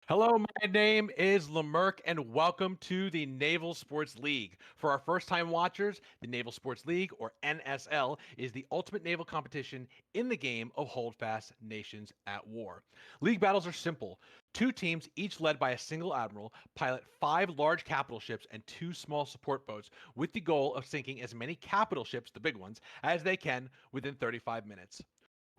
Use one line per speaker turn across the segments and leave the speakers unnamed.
Hello, my name is Lamerck, and welcome to the Naval Sports League. For our first-time watchers, the Naval Sports League, or NSL, is the ultimate naval competition in the game of Holdfast Nations at War. League battles are simple. Two teams, each led by a single admiral, pilot 5 large capital ships and 2 small support boats, with the goal of sinking as many capital ships, the big ones, as they can within 35 minutes.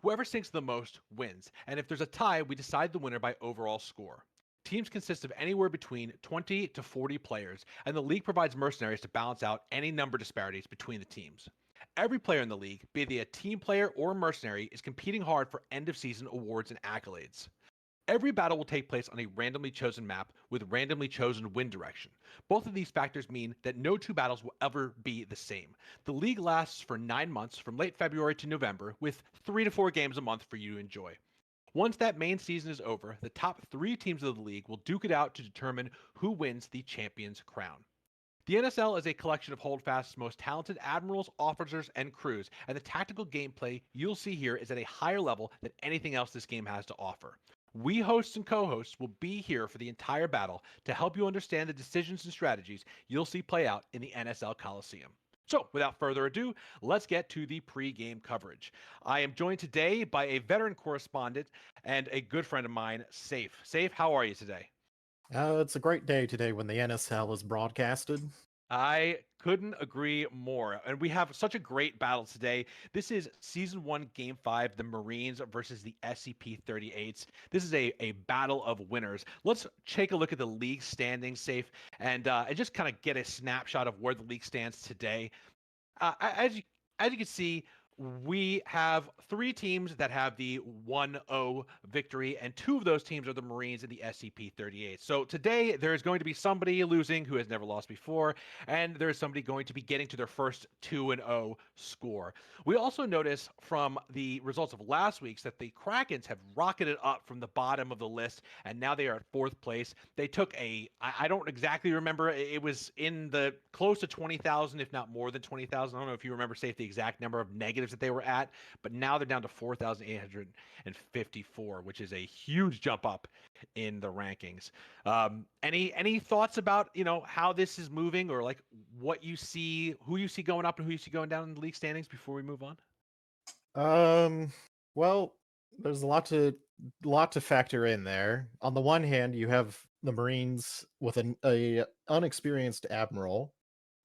Whoever sinks the most wins, and if there's a tie, we decide the winner by overall score. Teams consist of anywhere between 20 to 40 players, and the league provides mercenaries to balance out any number disparities between the teams. Every player in the league, be they a team player or mercenary, is competing hard for end-of-season awards and accolades. Every battle will take place on a randomly chosen map with randomly chosen wind direction. Both of these factors mean that no two battles will ever be the same. The league lasts for 9 months from late February to November, with 3 to 4 games a month for you to enjoy. Once that main season is over, the top 3 teams of the league will duke it out to determine who wins the champion's crown. The NSL is a collection of Holdfast's most talented admirals, officers, and crews, and the tactical gameplay you'll see here is at a higher level than anything else this game has to offer. We hosts and co-hosts will be here for the entire battle to help you understand the decisions and strategies you'll see play out in the NSL Coliseum. So, without further ado, let's get to the pre-game coverage. I am joined today by a veteran correspondent and a good friend of mine, Safe. Safe, how are you today?
It's a great day today when the NSL is broadcasted.
I couldn't agree more. And we have such a great battle today. This is Season 1, Game 5, the Marines versus the SCP-38s. This is a battle of winners. Let's take a look at the league standings, Safe, and just kind of get a snapshot of where the league stands today. As you can see, we have three teams that have the 1-0 victory, and two of those teams are the Marines and the SCP-38. So today there's going to be somebody losing who has never lost before, and there's somebody going to be getting to their first 2-0 score. We also notice from the results of last week's that the Krakens have rocketed up from the bottom of the list, and now they are at fourth place. They took I don't exactly remember, it was in the close to 20,000, if not more than 20,000. I don't know if you remember, Safe, the exact number of negatives that they were at, but now they're down to 4,854, which is a huge jump up in the rankings. Any thoughts about how this is moving, or like what you see, who you see going up and who you see going down in the league standings before we move on?
Um, well, there's a lot to factor in there. On the one hand, you have the Marines with a unexperienced admiral,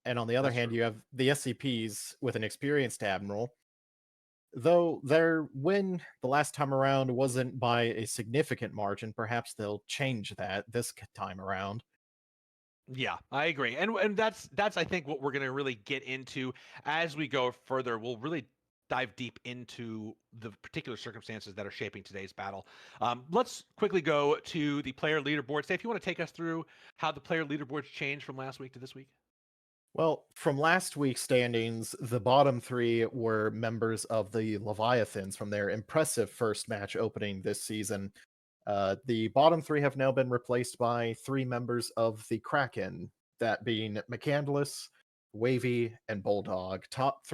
and on the other
That's
hand,
true.
you have the SCPs with an experienced admiral. Though their win the last time around wasn't by a significant margin, perhaps they'll change that time around.
Yeah, I agree, and that's I think what we're gonna really get into as we go further. We'll really dive deep into the particular circumstances that are shaping today's battle. Let's quickly go to the player leaderboard. Say, if you want to take us through how the player leaderboards changed from last week to this week.
Well, from last week's standings, the bottom three were members of the Leviathans from their impressive first match opening this season. The bottom three have now been replaced by three members of the Kraken, that being McCandless, Wavy, and Bulldog. Top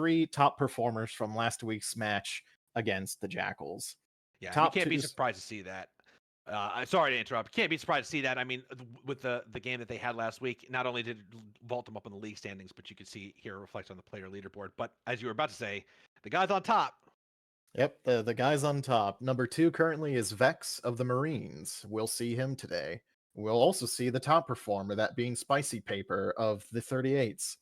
performers from last week's match against the Jackals.
Yeah, and you
Top
can't be
twos.
surprised to see that. Sorry to interrupt. Can't be surprised to see that. I mean, with the game that they had last week, not only did it vault them up in the league standings, but you could see here reflect on the player leaderboard. But as you were about to say, the guys on top.
Yep, the guys on top. Number two currently is Vex of the Marines. We'll see him today. We'll also see the top performer, that being Spicy Paper of the 38s.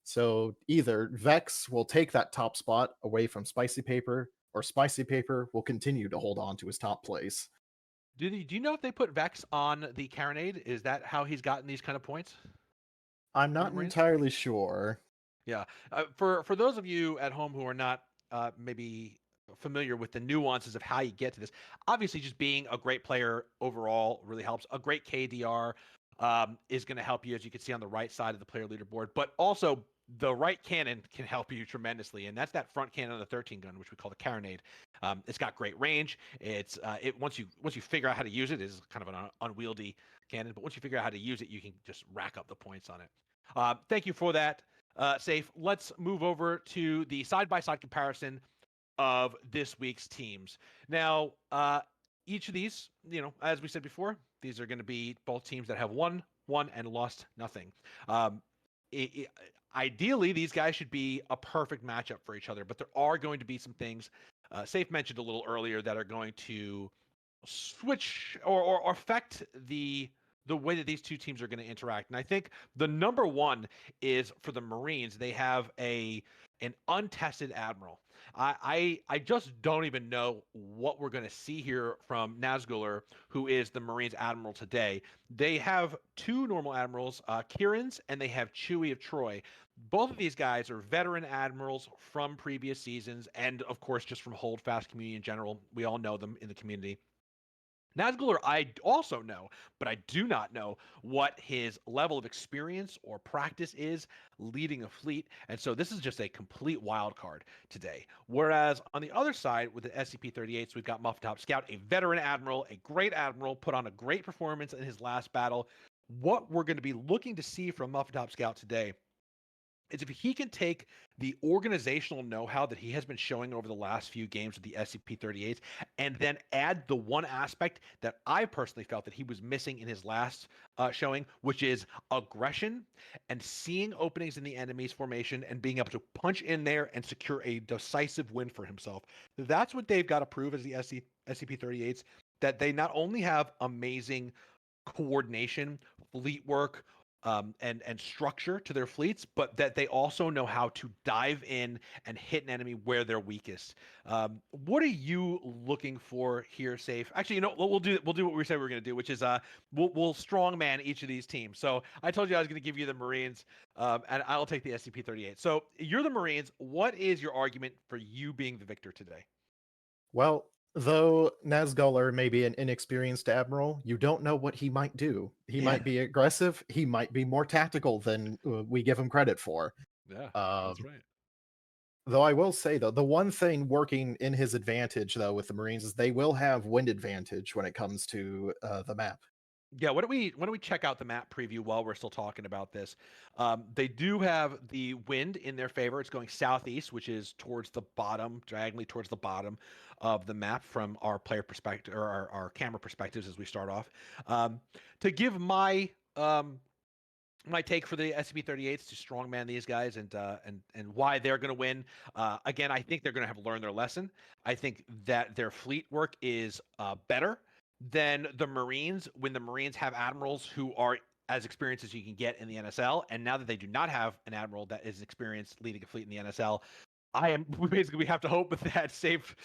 So either Vex will take that top spot away from Spicy Paper, or Spicy Paper will continue to hold on to his top place.
Do you know if they put Vex on the Carronade? Is that how he's gotten these kind of points
I'm
for the
not
Marines?
entirely sure.
Yeah. For those of you at home who are not maybe familiar with the nuances of how you get to this, obviously just being a great player overall really helps. A great KDR is going to help you, as you can see on the right side of the player leaderboard. But also the right cannon can help you tremendously, and that's that front cannon of the 13 gun, which we call the Carronade. It's got great range. It once you figure out how to use it, is kind of an unwieldy cannon. But once you figure out how to use it, you can just rack up the points on it. Thank you for that, Safe. Let's move over to the side-by-side comparison of this week's teams. Now, each of these, as we said before, these are going to be both teams that have won, and lost nothing. Um, it, it, Ideally, these guys should be a perfect matchup for each other, but there are going to be some things, Safe mentioned a little earlier, that are going to switch or affect the way that these two teams are going to interact. And I think the number one is for the Marines. They have an untested admiral. I just don't even know what we're going to see here from Nazgul, who is the Marines admiral today. They have two normal admirals, Kieran's, and they have Chewie of Troy. Both of these guys are veteran admirals from previous seasons, and of course, just from Holdfast community in general. We all know them in the community. Nazgul I also know, but I do not know what his level of experience or practice is leading a fleet. And so this is just a complete wild card today. Whereas on the other side, with the SCP-38s, we've got Muffin Top Scout, a veteran admiral, a great admiral, put on a great performance in his last battle. What we're going to be looking to see from Muffin Top Scout today is if he can take the organizational know-how that he has been showing over the last few games with the SCP-38s and then add the one aspect that I personally felt that he was missing in his last showing, which is aggression and seeing openings in the enemy's formation and being able to punch in there and secure a decisive win for himself. That's what they've got to prove as the SCP-38s, that they not only have amazing coordination, fleet work, and structure to their fleets, but that they also know how to dive in and hit an enemy where they're weakest. What are you looking for here, Safe? Actually, we'll do what we said we were going to do, which is we'll strongman each of these teams. So I told you I was going to give you the Marines, and I'll take the SCP-38. So you're the Marines. What is your argument for you being the victor today?
Well, though Nazgûl may be an inexperienced admiral, you don't know what he might do. He
Yeah,
might be aggressive. He might be more tactical than we give him credit for.
yeah, that's
Um,
right.
though I will say, though, the one thing working in his advantage, though, with the Marines is they will have wind advantage when it comes to the map.
Yeah, why don't we check out the map preview while we're still talking about this? They do have the wind in their favor. It's going southeast, which is towards the bottom, diagonally towards the bottom of the map from our player perspective or our camera perspectives as we start off. Um, to give my take for the SCP-38s to strongman these guys and why they're going to win. Again, I think they're going to have learned their lesson. I think that their fleet work is better than the Marines when the Marines have admirals who are as experienced as you can get in the NSL. And now that they do not have an admiral that is experienced leading a fleet in the NSL, we have to hope that Safe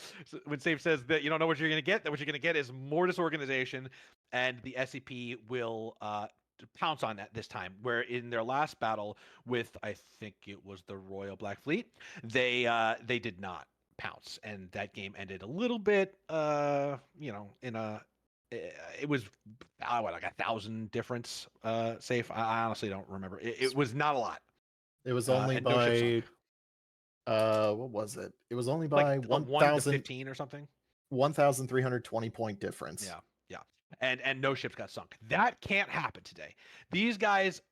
when Safe says that you don't know what you're going to get, that what you're going to get is more disorganization, and the SCP will to pounce on that this time. Where in their last battle with, I think it was the Royal Black Fleet, they did not pounce, and that game ended a little bit, in a it was what, like 1,000 difference. Safe. I honestly don't remember. It was not a lot,
It was only
and no ship sunk.
by what was it? It was only
Like
by
a 1 to 15 or something.
1,320 point difference.
Yeah, yeah. And no ships got sunk. That can't happen today. These guys,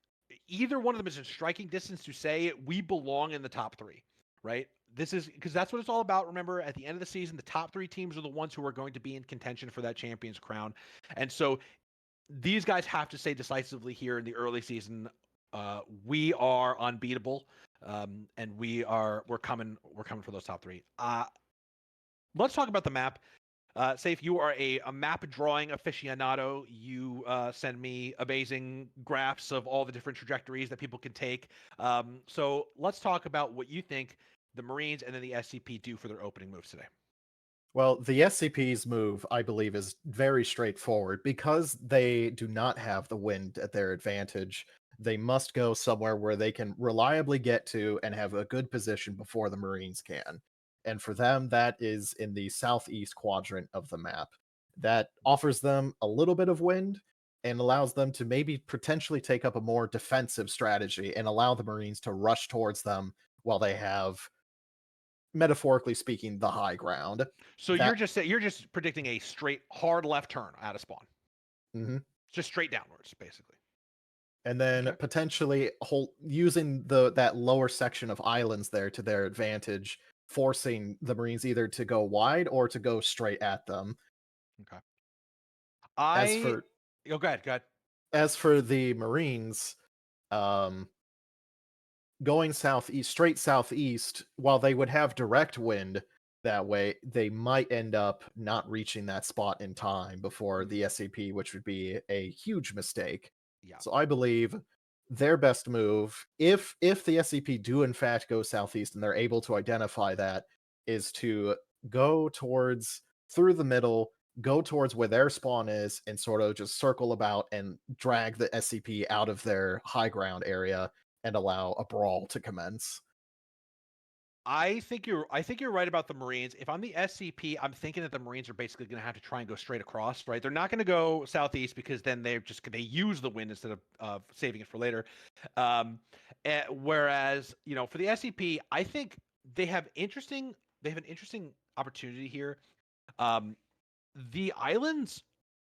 either one of them is in striking distance to say we belong in the top three, right? This is because that's what it's all about. Remember, at the end of the season, the top three teams are the ones who are going to be in contention for that champion's crown. And so these guys have to say decisively here in the early season, we are unbeatable, and we're coming for those top three. Let's talk about the map. Safe, you are a map drawing aficionado. You send me amazing graphs of all the different trajectories that people can take. So let's talk about what you think the Marines and then the SCP do for their opening moves today.
Well, the SCP's move, I believe, is very straightforward. Because they do not have the wind at their advantage, they must go somewhere where they can reliably get to and have a good position before the Marines can. And for them, that is in the southeast quadrant of the map. That offers them a little bit of wind and allows them to maybe potentially take up a more defensive strategy and allow the Marines to rush towards them while they have, metaphorically speaking, the high ground.
So
That
you're just predicting a straight hard left turn out of spawn,
Mhm.
just straight downwards, basically.
And then
Okay.
potentially using that lower section of islands there to their advantage, forcing the Marines either to go wide or to go straight at them.
Okay.
As
I
for
go ahead. Go ahead.
as for the Marines, um, going southeast, straight southeast, while they would have direct wind that way, they might end up not reaching that spot in time before the
Mm,
SCP, which would be a huge mistake.
yeah.
So I believe their best move, if the SCP do in fact go southeast and they're able to identify that, is to go towards through the middle, go towards where their spawn is, and sort of just circle about and drag the SCP out of their high ground area and allow a brawl to commence.
I think you're right about the Marines. If I'm the SCP, I'm thinking that the Marines are basically going to have to try and go straight across, right? They're not going to go southeast because then they use the wind instead of saving it for later. Whereas for the SCP, I think they have interesting they have an interesting opportunity here. Um, the islands,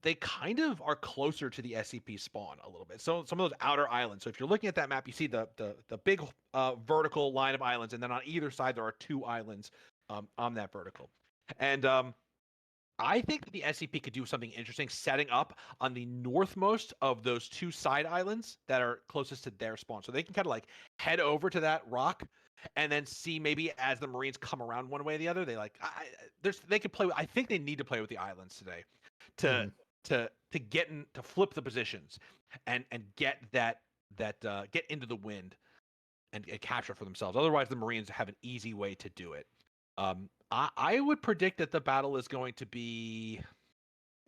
they kind of are closer to the SCP spawn a little bit. So some of those outer islands. So if you're looking at that map, you see the big vertical line of islands, and then on either side there are two islands on that vertical. And I think that the SCP could do something interesting, setting up on the northmost of those two side islands that are closest to their spawn. So they can kind of like head over to that rock and then see maybe as the Marines come around one way or the other, they could play. I think they need to play with the islands today to
Mhm.
to get in to flip the positions and get that. that get into the wind and capture it for themselves. Otherwise, the Marines have an easy way to do it. I would predict that the battle is going to be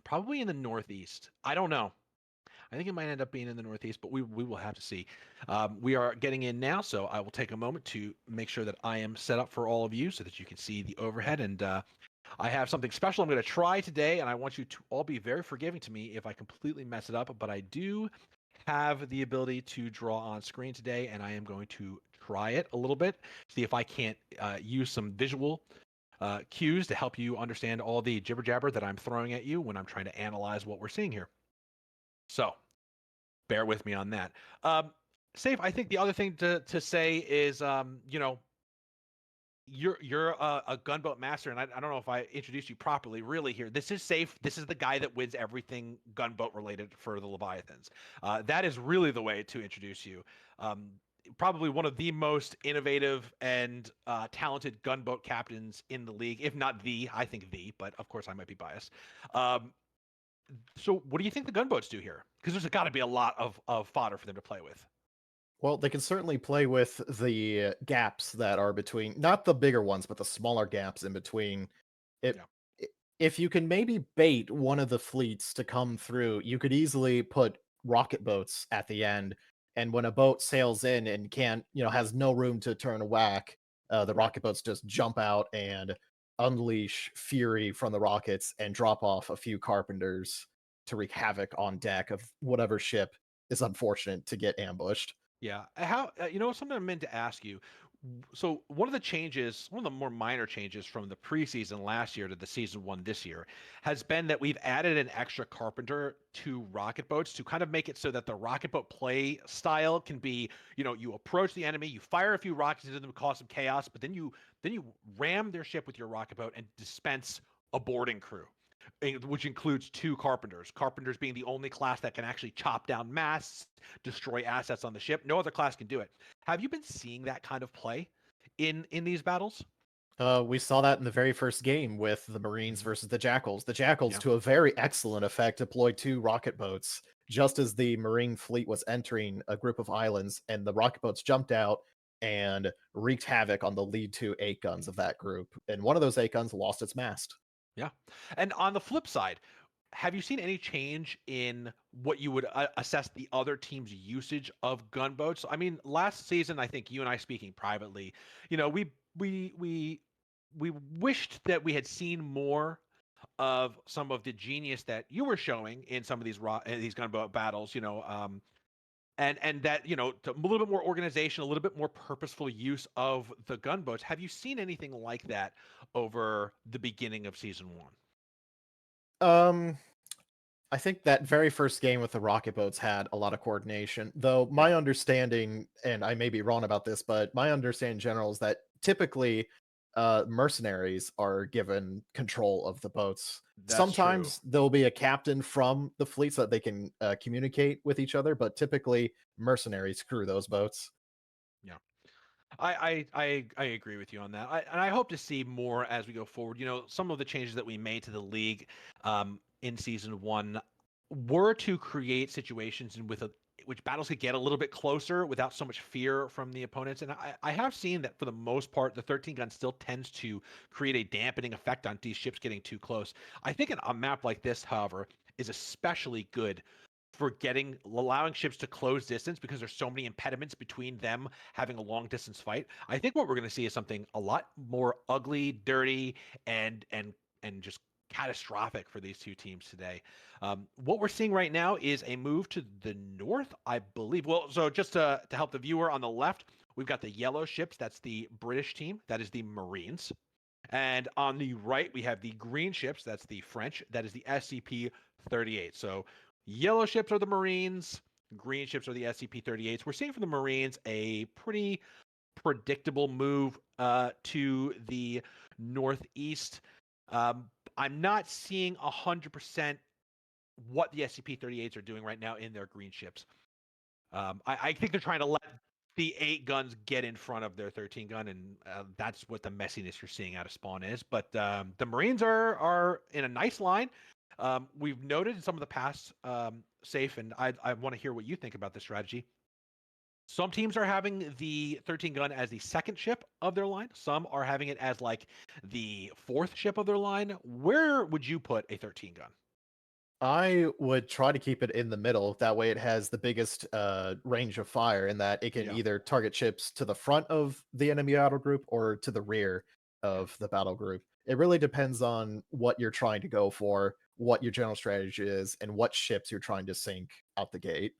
probably in the Northeast. I don't know. I think it might end up being in the Northeast, but we will have to see. We are getting in now, so I will take a moment to make sure that I am set up for all of you so that you can see the overhead. And I have something special I'm going to try today, and I want you to all be very forgiving to me if I completely mess it up, but I do have the ability to draw on screen today, and I am going to try it a little bit, see if I can't use some visual cues to help you understand all the jibber jabber that I'm throwing at you when I'm trying to analyze what we're seeing here. So bear with me on that. Safe, I think the other thing to say is, you're a gunboat master, and I don't know if I introduced you properly. Really, here, this is Safe. This is the guy that wins everything gunboat related for the Leviathans. That is really the way to introduce you. Probably one of the most innovative and talented gunboat captains in the league, if not the. I think the, but of course I might be biased. Um, so, what do you think the gunboats do here? Because there's got to be a lot of fodder for them to play with.
Well, they can certainly play with the gaps that are between, not the bigger ones, but the smaller gaps in between. It,
Yeah.
i- if you can maybe bait one of the fleets to come through, you could easily put rocket boats at the end. And when a boat sails in and can't, has no room to turn a whack, the
Right.
rocket boats just jump out and unleash fury from the rockets and drop off a few carpenters to wreak havoc on deck of whatever ship is unfortunate to get ambushed.
Yeah. How something I meant to ask you. So one of the changes, one of the more minor changes from the preseason last year to the season one this year, has been that we've added an extra carpenter to rocket boats to kind of make it so that the rocket boat play style can be, you approach the enemy, you fire a few rockets into them, cause some chaos, but then you ram their ship with your rocket boat and dispense a boarding crew, which includes two carpenters. Carpenters being the only class that can actually chop down masts, destroy assets on the ship. No other class can do it. Have you been seeing that kind of play in these battles?
We saw that in the very first game with the Marines
Hmm.
versus the Jackals. The Jackals,
Yeah.
to a very excellent effect, deployed two rocket boats just as the Marine fleet was entering a group of islands, and the rocket boats jumped out and wreaked havoc on the lead two 8 guns of that group. And one of those 8 guns lost its mast.
Yeah. And on the flip side, have you seen any change in what you would assess the other team's usage of gunboats? I mean, last season, I think you and I speaking privately, we wished that we had seen more of some of the genius that you were showing in some of these gunboat battles. And that a little bit more organization, a little bit more purposeful use of the gunboats. Have you seen anything like that over the beginning of season one?
Um, I think that very first game with the rocket boats had a lot of coordination, though
Yeah,
my understanding, and I may be wrong about this, but my understanding in general is that typically mercenaries are given control of the boats.
that's true.
Sometimes there'll be a captain from the fleet so that they can communicate with each other, but typically mercenaries crew those boats.
Yeah. I agree with you on that. And I hope to see more as we go forward. Some of the changes that we made to the league in season one were to create situations in which battles could get a little bit closer without so much fear from the opponents. And I have seen that for the most part, the 13 gun still tends to create a dampening effect on these ships getting too close. I think a map like this, however, is especially good for allowing ships to close distance because there's so many impediments between them having a long distance fight. I think what we're going to see is something a lot more ugly, dirty, and just catastrophic for these two teams today. What we're seeing right now is a move to the north, I believe. Well, so just to help the viewer on the left, we've got the yellow ships. That's the British team. That is the Marines. And on the right, we have the green ships. That's the French. That is the SCP-38. So yellow ships are the Marines. Green ships are the SCP-38s. We're seeing from the Marines a pretty predictable move to the northeast. I'm not seeing 100% what the SCP-38s are doing right now in their green ships. I think they're trying to let the 8 guns get in front of their 13 gun, and that's what the messiness you're seeing out of spawn is. But the Marines are in a nice line. We've noted in some of the past, Safe, and I want to hear what you think about this strategy. Some teams are having the 13 gun as the second ship of their line. Some are having it as like the fourth ship of their line. Where would you put a 13 gun?
I would try to keep it in the middle. That way it has the biggest range of fire in that it can
Yeah,
either target ships to the front of the enemy battle group or to the rear
yeah.
of the battle group. It really depends on what you're trying to go for, what your general strategy is, and what ships you're trying to sink out the gate.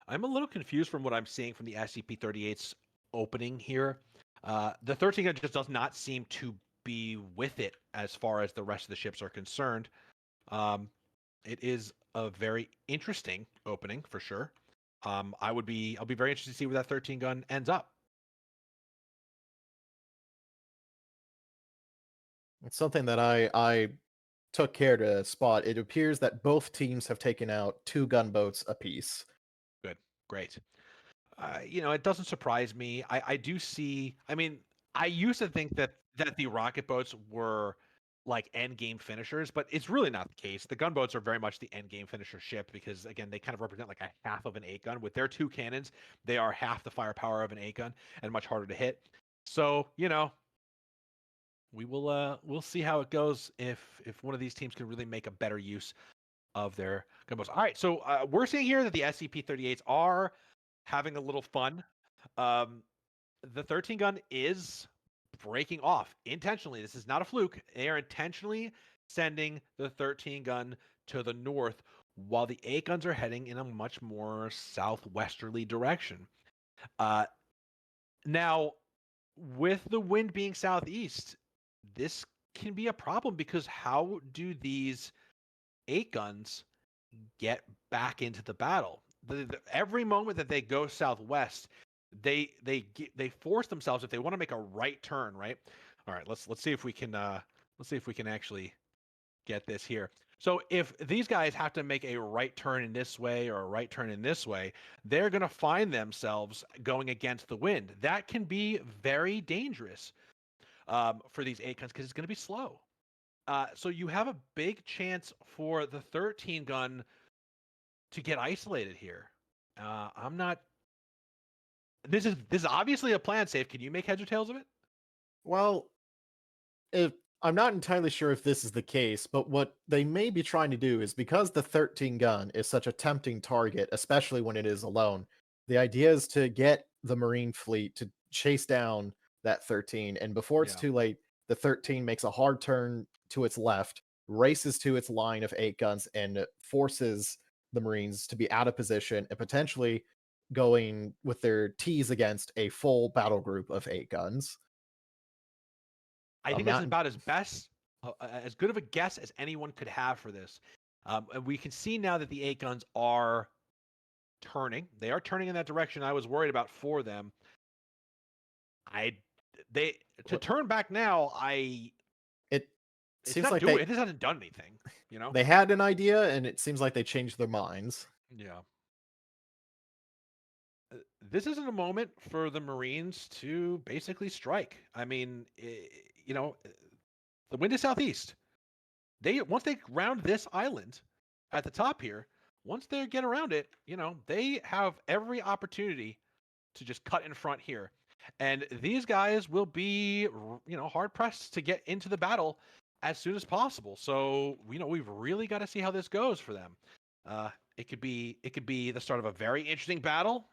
I'm a little confused from what I'm seeing from the SCP-38's opening here. The 13 gun just does not seem to be with it as far as the rest of the ships are concerned. Um, it is a very interesting opening for sure. I'll be very interested to see where that 13 gun ends up.
It's something that I took care to spot. It appears that both teams have taken out 2 gunboats apiece.
Good, great. It doesn't surprise me. I do see. I mean, I used to think that the rocket boats were like end game finishers, but it's really not the case. The gunboats are very much the end game finisher ship because again, they kind of represent like a half of an 8 gun. With their 2 cannons, they are half the firepower of an 8 gun and much harder to hit. So, we'll see how it goes if one of these teams can really make a better use of their gunboats. All right, so we're seeing here that the SCP-38s are having a little fun. Um, the 13 gun is breaking off intentionally. This is not a fluke. They are intentionally sending the 13 gun to the north while the 8 guns are heading in a much more southwesterly direction. Uh, Now, with the wind being southeast, this can be a problem because how do these 8 guns get back into the battle? Every moment that they go southwest, they force themselves if they want to make a right turn, right? All right, let's see if we can actually get this here. So if these guys have to make a right turn in this way or a right turn in this way, they're going to find themselves going against the wind. That can be very dangerous for these 8 guns because it's going to be slow. So you have a big chance for the 13 gun to get isolated here. I'm not. This is obviously a plan safe. Can you make heads or tails of it?
Well, if I'm not entirely sure if this is the case, but what they may be trying to do is because the 13 gun is such a tempting target, especially when it is alone, the idea is to get the Marine fleet to chase down that 13. And before it's
Yeah.
too late, the 13 makes a hard turn to its left, races to its line of 8 guns, and forces the Marines to be out of position and potentially going with their T's against a full battle group of 8 guns.
I
I'm
think that's
not
about as good of a guess as anyone could have for this. And we can see now that the 8 guns are turning. They are turning in that direction I was worried about for them. I they to turn back now,
It
it's
seems
not
like
doing it hasn't done anything, you know?
they had an idea, and it seems like they changed their minds.
Yeah. This isn't a moment for the Marines to basically strike. I mean, the wind is southeast. They once they round this island at the top here, once they get around it, they have every opportunity to just cut in front here. And these guys will be, hard pressed to get into the battle as soon as possible. So, we've really got to see how this goes for them. It could be the start of a very interesting battle.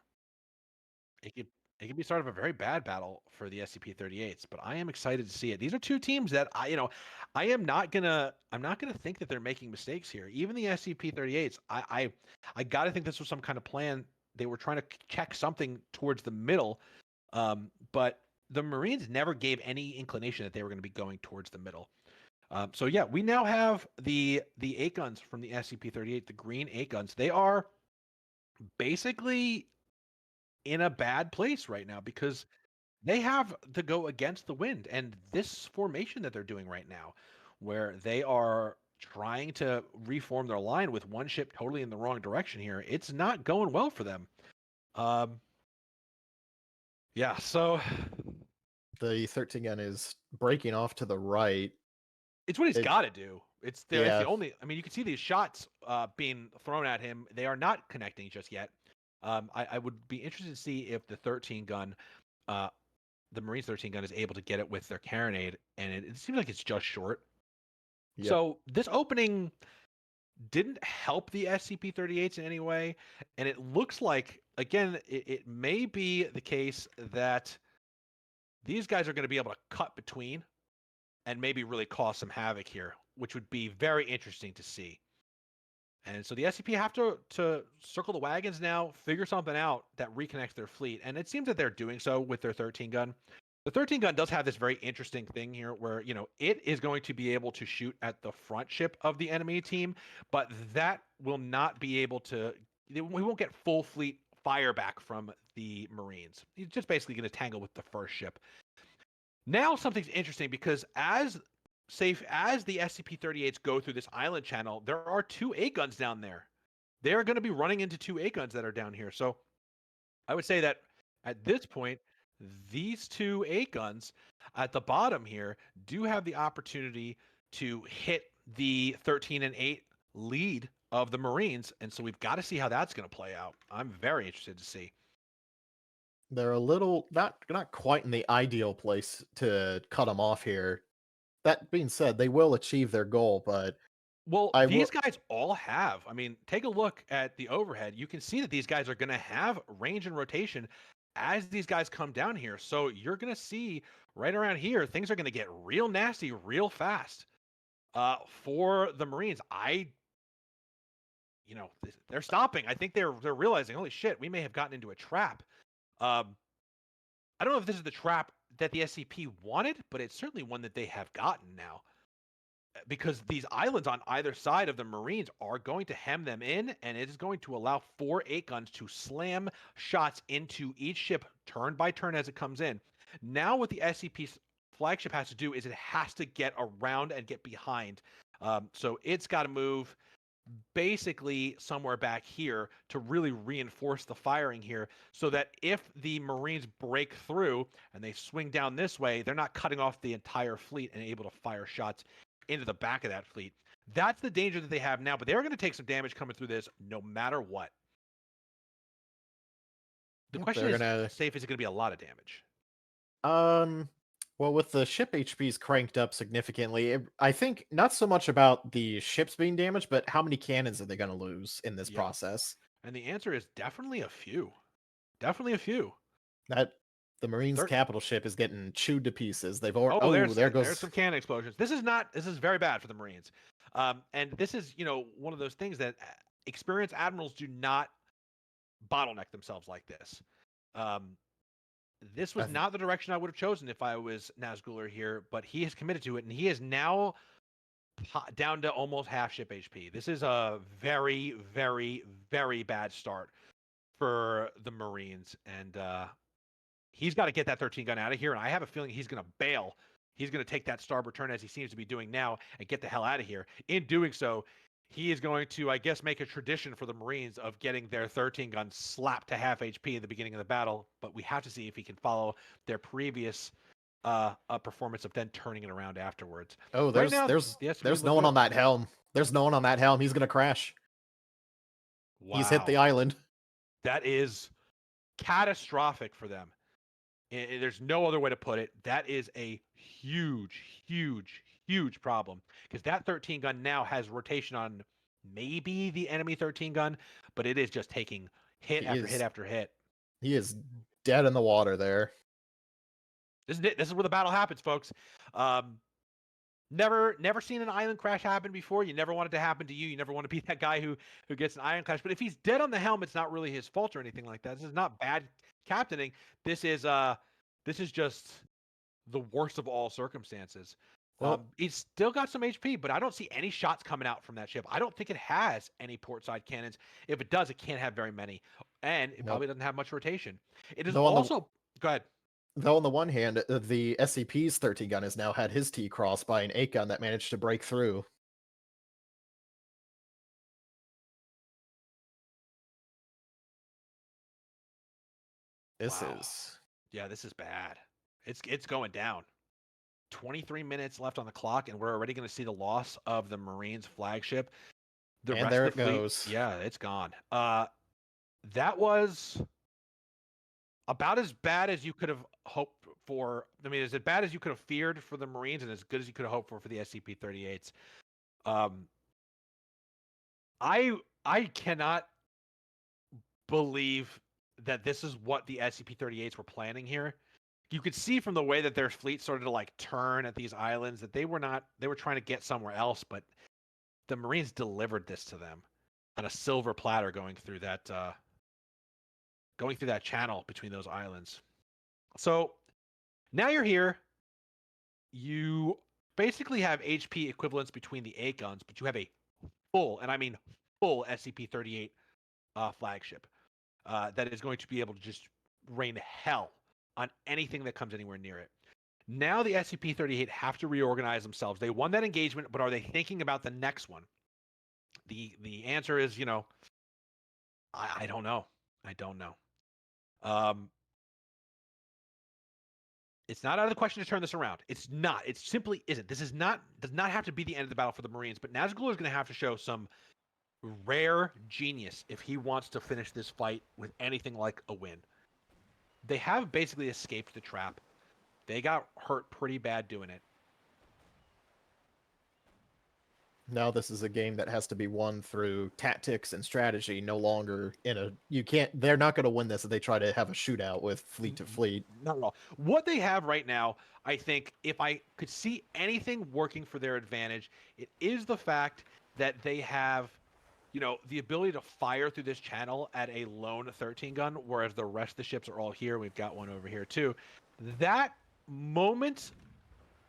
It could be start of a very bad battle for the SCP-38s, but I am excited to see it. These are two teams that I'm not gonna think that they're making mistakes here. Even the SCP-38s, I gotta think this was some kind of plan. They were trying to check something towards the middle, but the Marines never gave any inclination that they were going to be going towards the middle. So yeah, we now have the 8 guns from the SCP-38, the green 8 guns. They are basically in a bad place right now because they have to go against the wind. And this formation that they're doing right now, where they are trying to reform their line with one ship totally in the wrong direction here, it's not going well for them. Um, yeah, so
The 13 gun is breaking off to the right.
it's what he's
It
got to do. It's the
Yeah,
only. I mean, you can see these shots being thrown at him. They are not connecting just yet. I would be interested to see if the 13 gun, uh, the Marines 13 gun, is able to get it with their carronade, and it seems like it's just short.
Yep.
So this opening didn't help the SCP-38s in any way, and it looks like, again, it may be the case that these guys are going to be able to cut between and maybe really cause some havoc here, which would be very interesting to see. And so the SCP have to circle the wagons now, figure something out that reconnects their fleet, and it seems that they're doing so with their 13 gun. The 13 gun does have this very interesting thing here where, it is going to be able to shoot at the front ship of the enemy team, but that will not be able to, we won't get full fleet fire back from the Marines. He's just basically going to tangle with the first ship. Now something's interesting because as safe as the SCP-38s go through this island channel, there are two 8 guns down there. They're going to be running into two 8 guns that are down here. So I would say that at this point, these two 8 guns at the bottom here do have the opportunity to hit the 13 and 8 lead of the Marines. And so we've got to see how that's going to play out. I'm very interested to see.
They're a little not quite in the ideal place to cut them off here. That being said, they will achieve their goal, but
Well,
I
these
will.
guys all have. I mean, take a look at the overhead. You can see that these guys are going to have range and rotation as these guys come down here. So you're going to see right around here, things are going to get real nasty real fast. For the Marines, they're stopping. I think they're realizing, holy shit, we may have gotten into a trap. Um, I don't know if this is the trap that the SCP wanted, but it's certainly one that they have gotten now, because these islands on either side of the Marines are going to hem them in, and it is going to allow 4 8 guns to slam shots into each ship turn by turn as it comes in. Now, what the SCP's flagship has to do is it has to get around and get behind. So it's got to move basically somewhere back here to really reinforce the firing here, so that if the Marines break through and they swing down this way, they're not cutting off the entire fleet and able to fire shots into the back of that fleet. That's the danger that they have now, but they're going to take some damage coming through this no matter what. The
Yep,
question
they're
is,
gonna.
safe, is it going to be a lot of damage?
Um, well, with the ship HPs cranked up significantly, I think not so much about the ships being damaged, but how many cannons are they going to lose in this
Yeah.
process?
And the answer is definitely a few. Definitely a few.
That the Marines'
They're,
capital ship is getting chewed to pieces.
oh,
Oh, there
there's
goes.
some cannon explosions. This is very bad for the Marines. And this is, one of those things that experienced admirals do not bottleneck themselves like this. Um, this was
I th-
not the direction I would have chosen if I was Nazgul here, but he has committed to it, and he is now down to almost half ship HP. This is a very, very, very bad start for the Marines, and he's got to get that 13 gun out of here. And I have a feeling he's going to bail. He's going to take that starboard turn as he seems to be doing now and get the hell out of here. In doing so, he is going to, I guess, make a tradition for the Marines of getting their 13 gun slapped to half HP at the beginning of the battle. But we have to see if he can follow their previous performance of then turning it around afterwards.
oh,
Right now, the SCP
there's no
look
one
good.
on that helm. There's no one on that helm. He's gonna crash. He's hit the
Wow.
island.
That is catastrophic for them. There's no other way to put it. That is a huge, huge, huge problem, because that 13 gun now has rotation on maybe the enemy 13 gun, but it is just taking hit
He
after hit
is
after hit.
he is dead in the water there.
This is it. This is where the battle happens, folks. Um, never seen an island crash happen before. You never want it to happen to you. You never want to be that guy who gets an island crash. But if he's dead on the helm, it's not really his fault or anything like that. This is not bad captaining. This is just the worst of all circumstances.
Well,
He's still got some HP, but I don't see any shots coming out from that ship. I don't think it has any portside cannons. If it does, it can't have very many, and it
nope.
probably doesn't have much rotation. It is
Though on the
also, go ahead.
though on the one hand, the SCP's 13 gun has now had his T crossed by an 8 gun that managed to break through. This
Wow,
is
yeah, this is bad. It's going down. 23 minutes left on the clock, and we're already going to see the loss of the Marines flagship. The
and
rest
there
of
it
the fleet,
goes.
yeah, it's gone. that was about as bad as you could have hoped for. I mean, as bad as you could have feared for the Marines, and as good as you could have hoped for the SCP-38s. Um, I cannot believe that this is what the SCP-38s were planning here. You could see from the way that their fleet started to like turn at these islands that they were trying to get somewhere else, but the Marines delivered this to them on a silver platter going through that channel between those islands. So now you're here. You basically have HP equivalents between the 8 guns, but you have a full, and I mean full SCP-38 flagship that is going to be able to just rain hell on anything that comes anywhere near it. Now the SCP-38 have to reorganize themselves. They won that engagement, but are they thinking about the next one? The answer is, I don't know. I don't know. It's not out of the question to turn this around. It's not. It simply isn't. This does not have to be the end of the battle for the Marines, but Nazgul is going to have to show some rare genius if he wants to finish this fight with anything like a win. They have basically escaped the trap. They got hurt pretty bad doing it.
Now this is a game that has to be won through tactics and strategy, no longer they're not going to win this if they try to have a shootout with fleet to fleet.
Not at all. What they have right now, I think, if I could see anything working for their advantage, it is the fact that they have, the ability to fire through this channel at a lone 13 gun, whereas the rest of the ships are all here. We've got one over here too. That moment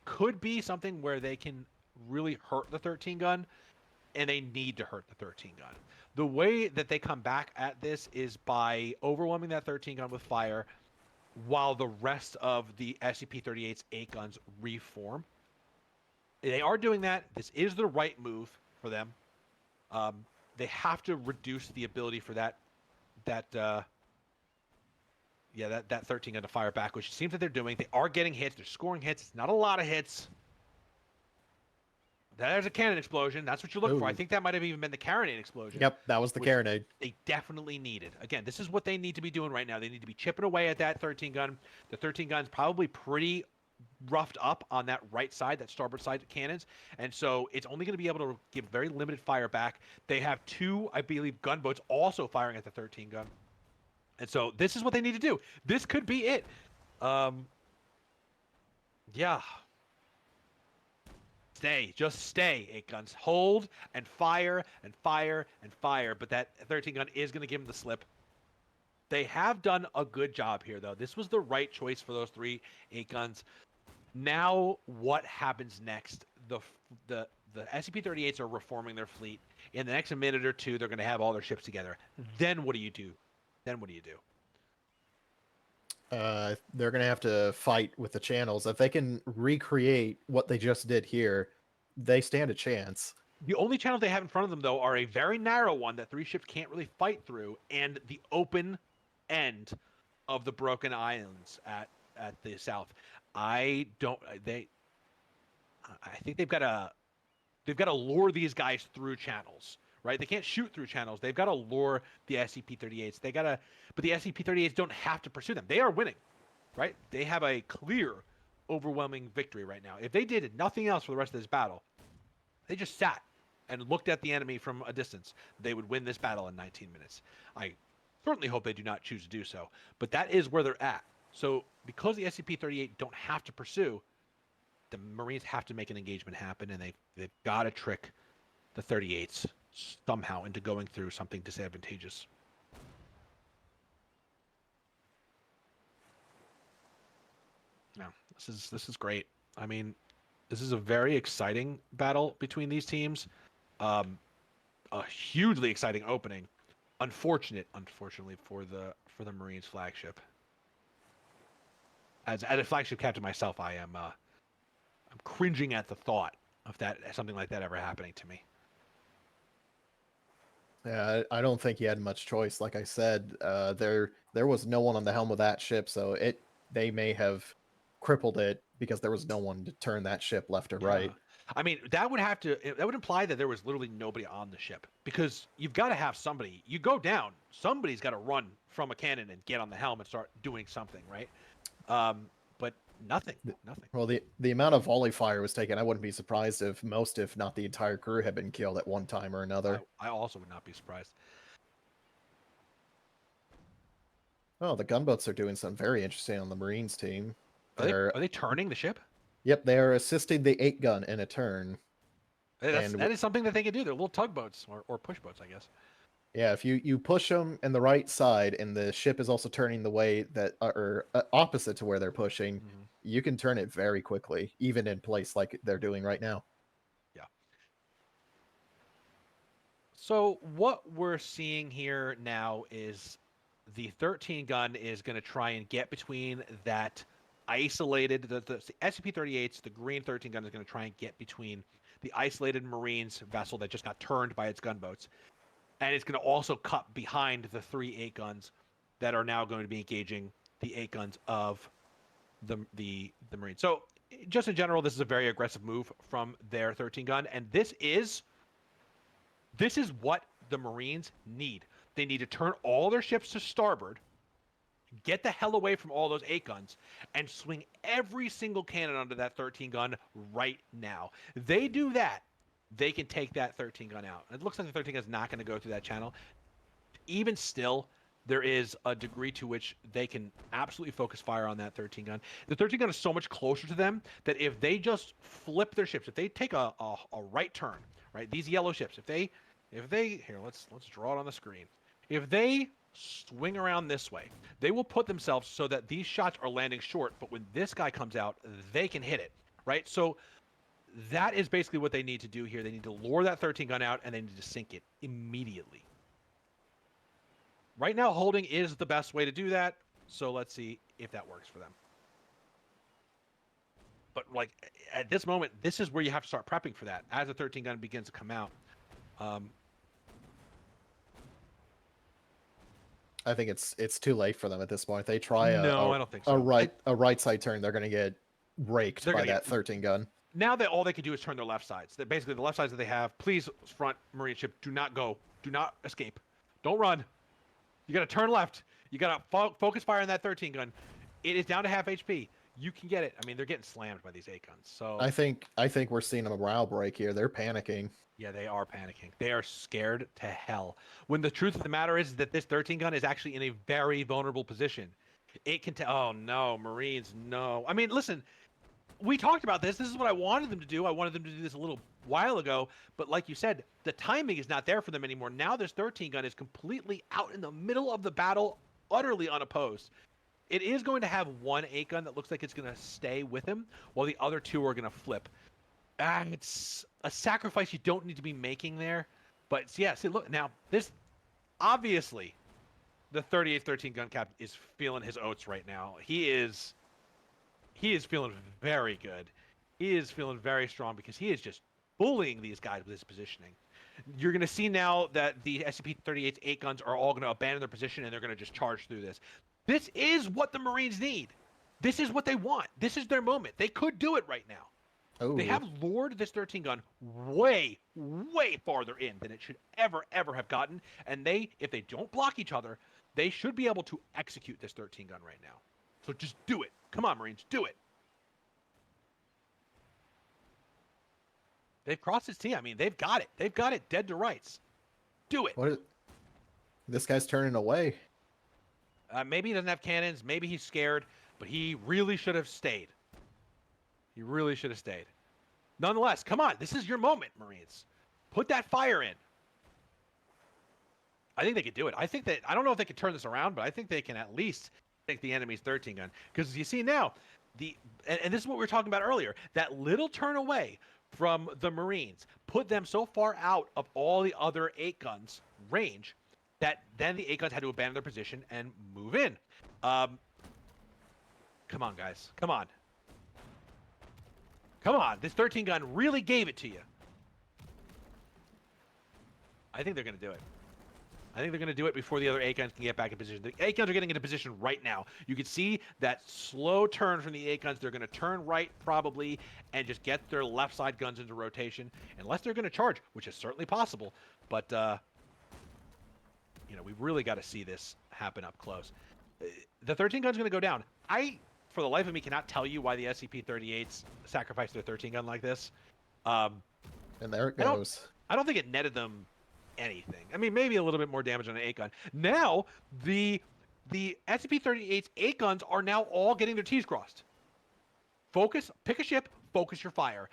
could be something where they can really hurt the 13 gun, and they need to hurt the 13 gun. The way that they come back at this is by overwhelming that 13 gun with fire while the rest of the SCP-38's 8 guns reform. They are doing that. This is the right move for them. They have to reduce the ability for that 13 gun to fire back, which it seems that they're doing. They are getting hits. They're scoring hits. It's not a lot of hits. There's a cannon explosion. That's what you're looking for. I think that might have even been the carronade explosion.
Yep, that was the carronade.
They definitely needed. Again, this is what they need to be doing right now. They need to be chipping away at that 13 gun. The 13 gun's probably pretty roughed up on that right side, that starboard side cannons. And so it's only going to be able to give very limited fire back. They have 2, I believe, gunboats also firing at the 13 gun. And so this is what they need to do. This could be it. Yeah. Just stay, 8 guns. Hold and fire and fire and fire. But that 13 gun is going to give them the slip. They have done a good job here, though. This was the right choice for those 3 8 guns. Now, what happens next? The SCP-38s are reforming their fleet. In the next minute or two, they're going to have all their ships together. Then what do you do?
They're going to have to fight with the channels. If they can recreate what they just did here, they stand a chance.
The only channels they have in front of them, though, are a very narrow one that 3 ships can't really fight through, and the open end of the Broken Islands at the south. I think they've got to lure these guys through channels. Right? They can't shoot through channels. They've got to lure the SCP-38s. But the SCP-38s don't have to pursue them. They are winning, right? They have a clear, overwhelming victory right now. If they did nothing else for the rest of this battle, they just sat and looked at the enemy from a distance, they would win this battle in 19 minutes. I certainly hope they do not choose to do so, but that is where they're at. So because the SCP-38 don't have to pursue, the Marines have to make an engagement happen, and they've got to trick the 38s somehow into going through something disadvantageous. No, this is great. I mean, this is a very exciting battle between these teams. A hugely exciting opening. Unfortunately for the Marines flagship. As a flagship captain myself, I'm cringing at the thought of something like that ever happening to me.
Yeah, I don't think he had much choice. Like I said, there was no one on the helm of that ship, so they may have crippled it because there was no one to turn that ship left or right.
I mean, that would imply that there was literally nobody on the ship because you've got to have somebody. You go down, somebody's got to run from a cannon and get on the helm and start doing something, right? But nothing, nothing.
Well, the amount of volley fire was taken. I wouldn't be surprised if most, if not the entire crew, had been killed at one time or another.
I also would not be surprised.
Oh, the gunboats are doing something very interesting on the Marines team.
Are they turning the ship?
Yep, they are assisting the 8-gun in a turn.
That is something that they can do. They're little tugboats or push boats, I guess.
Yeah, if you push them in the right side, and the ship is also turning the way that or opposite to where they're pushing,
Mm-hmm.
you can turn it very quickly, even in place like they're doing right now.
Yeah. So what we're seeing here now is the 13 gun is going to try and get between that isolated the SCP-38's the green 13 gun is going to try and get between the isolated Marines vessel that just got turned by its gunboats, and it's going to also cut behind the 3 8 guns that are now going to be engaging the 8 guns of the Marines. So just in general, this is a very aggressive move from their 13 gun, and this is what the Marines need. They need to turn all their ships to starboard, get the hell away from all those 8 guns, and swing every single cannon onto that 13 gun right now. They do that, they can take that 13 gun out. It looks like the 13 gun is not going to go through that channel. Even still, there is a degree to which they can absolutely focus fire on that 13 gun. The 13 gun is so much closer to them that if they just flip their ships, if they take a right turn, right, these yellow ships, if they here, let's draw it on the screen. If they swing around this way, they will put themselves so that these shots are landing short, but when this guy comes out, they can hit it, right? So that is basically what they need to do here. They need to lure that 13 gun out, and they need to sink it immediately. Right now, holding is the best way to do that, so let's see if that works for them. But like at this moment, this is where you have to start prepping for that as the 13 gun begins to come out.
I think it's too late for them at this point. If they try
No, I don't think so.
a right side turn, they're going to get raked by that 13 gun.
Now that all they can do is turn their left sides. That basically the left sides that they have. Please, front Marine ship, do not go, do not escape, don't run. You got to turn left. You got to focus fire on that 13 gun. It is down to half HP. You can get it. I mean, they're getting slammed by these 8 guns. So
I think we're seeing a morale break here. They're panicking.
yeah, they are panicking. They are scared to hell. When the truth of the matter is that this 13 gun is actually in a very vulnerable position. It can tell. Oh no, Marines, no. I mean, listen, we talked about this. This is what I wanted them to do. I wanted them to do this a little while ago, but like you said, the timing is not there for them anymore. Now this 13 gun is completely out in the middle of the battle, utterly unopposed. It is going to have one 8 gun that looks like it's going to stay with him, while the other 2 are going to flip. It's a sacrifice you don't need to be making there. But yeah, see, look, now this, obviously, the 38th 13 gun cap is feeling his oats right now. He is feeling very good. He is feeling very strong because he is just bullying these guys with his positioning. You're going to see now that the SCP-38's 8 guns are all going to abandon their position and they're going to just charge through this. This is what the Marines need. This is what they want. This is their moment. They could do it right now.
Oh.
They have lured this 13 gun way, way farther in than it should ever have gotten. And if they don't block each other, they should be able to execute this 13 gun right now. So just do it. Come on, Marines, do it. They've crossed its T. I mean, they've got it. They've got it dead to rights. Do it.
This guy's turning away.
Maybe he doesn't have cannons. Maybe he's scared. But he really should have stayed. He really should have stayed. Nonetheless, come on. This is your moment, Marines. Put that fire in. I think they could do it. I don't know if they could turn this around, but I think they can at least take the enemy's 13 gun. Because you see now, and this is what we were talking about earlier, that little turn away from the Marines put them so far out of all the other 8 guns range that then the 8 guns had to abandon their position and move in. Come on, guys. Come on. Come on. This 13 gun really gave it to you. I think they're going to do it. I think they're going to do it before the other A-guns can get back in position. The A-guns are getting into position right now. You can see that slow turn from the A-guns. They're going to turn right probably and just get their left side guns into rotation, unless they're going to charge, which is certainly possible. But we've really got to see this happen up close. The 13 gun's going to go down. For the life of me, cannot tell you why the SCP-38s sacrificed their 13 gun like this.
And there it goes.
I don't think it netted them anything. I mean, maybe a little bit more damage on an 8-gun. Now, the SCP-38's 8-guns are now all getting their T's crossed. Pick a ship, focus your fire.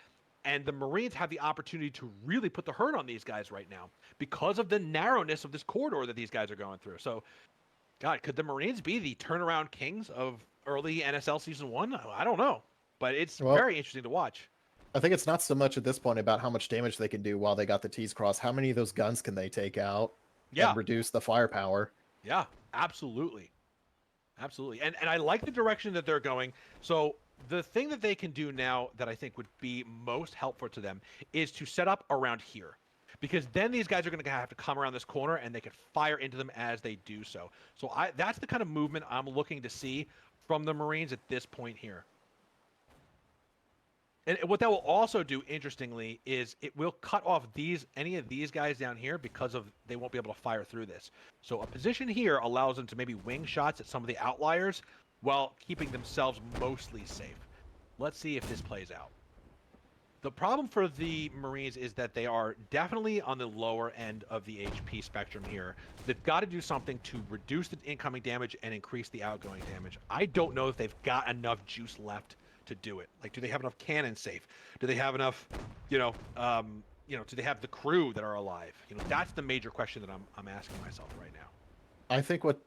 And the Marines have the opportunity to really put the hurt on these guys right now because of the narrowness of this corridor that these guys are going through. So, God, could the Marines be the turnaround kings of early NSL Season 1? I don't know. But it's very interesting to watch.
I think it's not so much at this point about how much damage they can do while they got the T's crossed. How many of those guns can they take out and reduce the firepower?
Yeah, absolutely. Absolutely. And I like the direction that they're going. So the thing that they can do now that I think would be most helpful to them is to set up around here. Because then these guys are going to have to come around this corner and they can fire into them as they do so. So that's the kind of movement I'm looking to see from the Marines at this point here. And what that will also do, interestingly, is it will cut off any of these guys down here because they won't be able to fire through this. So a position here allows them to maybe wing shots at some of the outliers while keeping themselves mostly safe. Let's see if this plays out. The problem for the Marines is that they are definitely on the lower end of the HP spectrum here. They've got to do something to reduce the incoming damage and increase the outgoing damage. I don't know if they've got enough juice left to do it. Like, do they have enough cannons safe? Do they have enough, do they have the crew that are alive? That's the major question that I'm asking myself right now.
I think what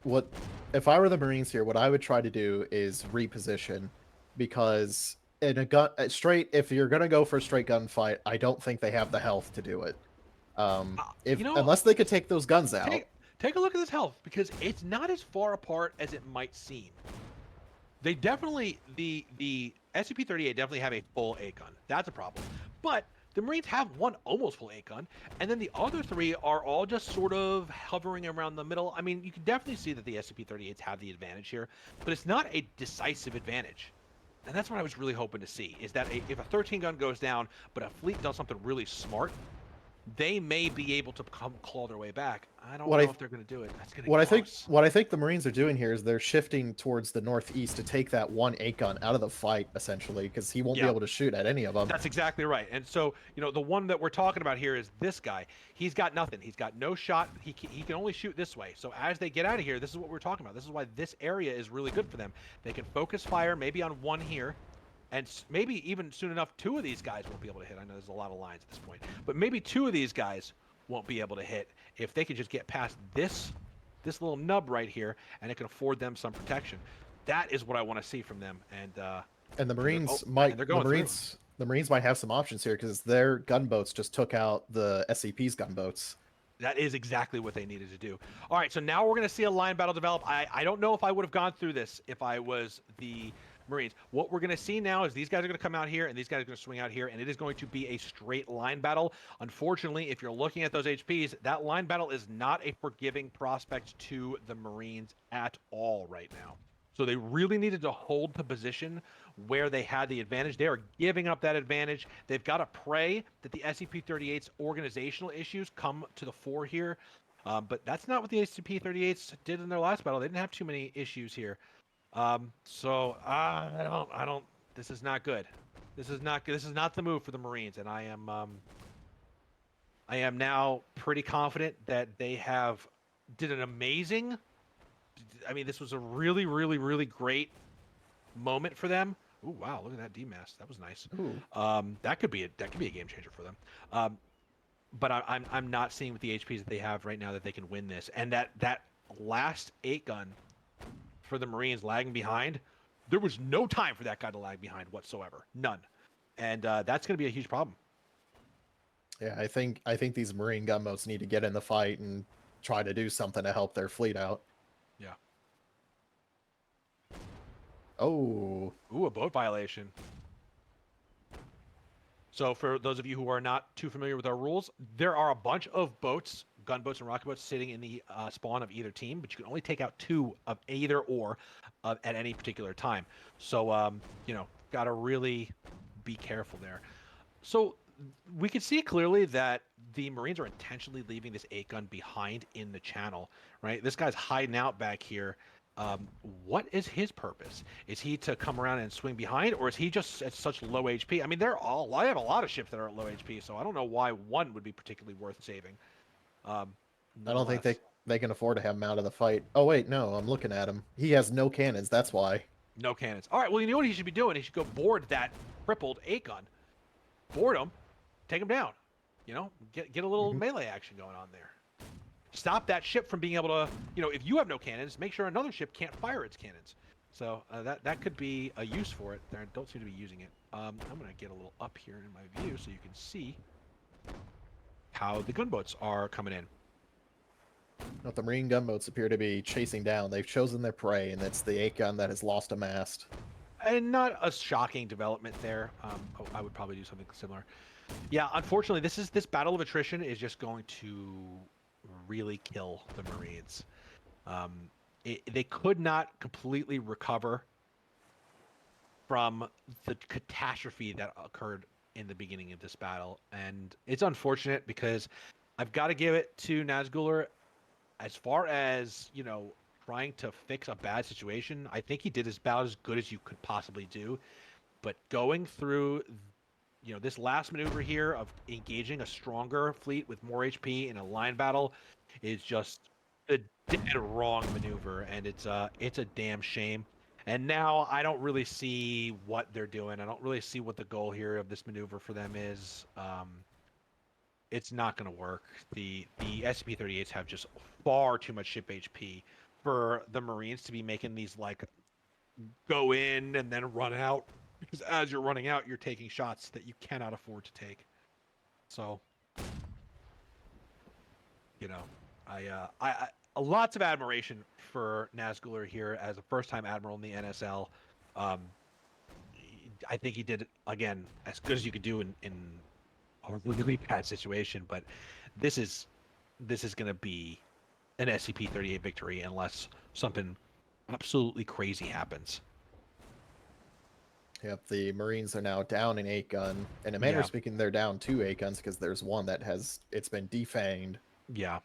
if I were the Marines here, what I would try to do is reposition, because in a gun if you're gonna go for a straight gunfight, I don't think they have the health to do it. Unless they could take those guns out.
Take a look at this health, because it's not as far apart as it might seem. They definitely, the SCP-38 definitely have a full 8-gun. That's a problem. But the Marines have one almost full 8-gun, and then the other 3 are all just sort of hovering around the middle. I mean, you can definitely see that the SCP-38s have the advantage here, but it's not a decisive advantage. And that's what I was really hoping to see, is that if a 13-gun goes down, but a fleet does something really smart, they may be able to claw their way back. I don't know if they're going to do it. That's going to
what I think the Marines are doing here is they're shifting towards the northeast to take that one 8-gun out of the fight, essentially, because he won't be able to shoot at any of them.
That's exactly right. And so, the one that we're talking about here is this guy. He's got nothing. He's got no shot. He can only shoot this way. So as they get out of here, this is what we're talking about. This is why this area is really good for them. They can focus fire maybe on one here. And maybe even soon enough, 2 of these guys won't be able to hit. I know there's a lot of lines at this point. But maybe 2 of these guys won't be able to hit if they can just get past this little nub right here, and it can afford them some protection. That is what I want to see from them.
And the Marines the Marines might have some options here, because their gunboats just took out the SCP's gunboats.
That is exactly what they needed to do. All right, so now we're going to see a line battle develop. I don't know if I would have gone through this if I was the Marines. What we're going to see now is these guys are going to come out here, and these guys are going to swing out here, and it is going to be a straight line battle. Unfortunately, if you're looking at those HPs, that line battle is not a forgiving prospect to the Marines at all right now. So they really needed to hold the position where they had the advantage. They are giving up that advantage. They've got to pray that the SCP-38's organizational issues come to the fore here. But that's not what the SCP-38s did in their last battle. They didn't have too many issues here. I don't. This is not good. This is not good. This is not the move for the Marines, and I am now pretty confident that they did an amazing. I mean, this was a really, really, really great moment for them. Ooh, wow! Look at that DMAS. That was nice. That could be a game changer for them. But I'm not seeing with the HPs that they have right now that they can win this. And that last 8-gun. For the Marines lagging behind, there was no time for that guy to lag behind whatsoever. None. And that's going to be a huge problem.
Yeah, I think these Marine gunboats need to get in the fight and try to do something to help their fleet out.
Yeah.
Oh.
Ooh, a boat violation. So for those of you who are not too familiar with our rules, there are a bunch of boats gunboats and rocket boats sitting in the spawn of either team, but you can only take out 2 of either or at any particular time. So, got to really be careful there. So we can see clearly that the Marines are intentionally leaving this 8-gun behind in the channel, right? This guy's hiding out back here. What is his purpose? Is he to come around and swing behind, or is he just at such low HP? I mean, I have a lot of ships that are at low HP, so I don't know why one would be particularly worth saving. Um,
I don't think
Nonetheless,
they can afford to have him out of the fight. Oh wait, no, I'm looking at him. He has no cannons. That's why.
no cannons. All right, well, you know what he should be doing? He should go board that crippled 8-gun. Board him, take him down. Get a little melee action going on there. Stop that ship from being able to, if you have no cannons, make sure another ship can't fire its cannons. So that could be a use for it. They don't seem to be using it. I'm going to get a little up here in my view so you can see how the gunboats are coming in.
What the Marine gunboats appear to be chasing down. They've chosen their prey, and it's the 8-gun that has lost a mast.
And not a shocking development there. I would probably do something similar. Yeah, unfortunately, this battle of attrition is just going to really kill the Marines. They could not completely recover from the catastrophe that occurred in the beginning of this battle, and it's unfortunate because I've got to give it to Nazgul as far as trying to fix a bad situation. I think he did about as good as you could possibly do, but going through this last maneuver here of engaging a stronger fleet with more HP in a line battle is just a dead wrong maneuver, and it's a damn shame. And now I don't really see what they're doing. I don't really see what the goal here of this maneuver for them is. It's not going to work. The SCP-38s have just far too much ship HP for the Marines to be making these like go in and then run out, because as you're running out, you're taking shots that you cannot afford to take. So, I lots of admiration for Nazgul here as a first-time admiral in the NSL. I think he did again as good as you could do in a really bad situation. But this is going to be an SCP-38 victory unless something absolutely crazy happens.
Yep, the Marines are now down an 8-gun. In a manner of speaking, they're down 2 8-guns because there's one that it's been defanged.
Yeah.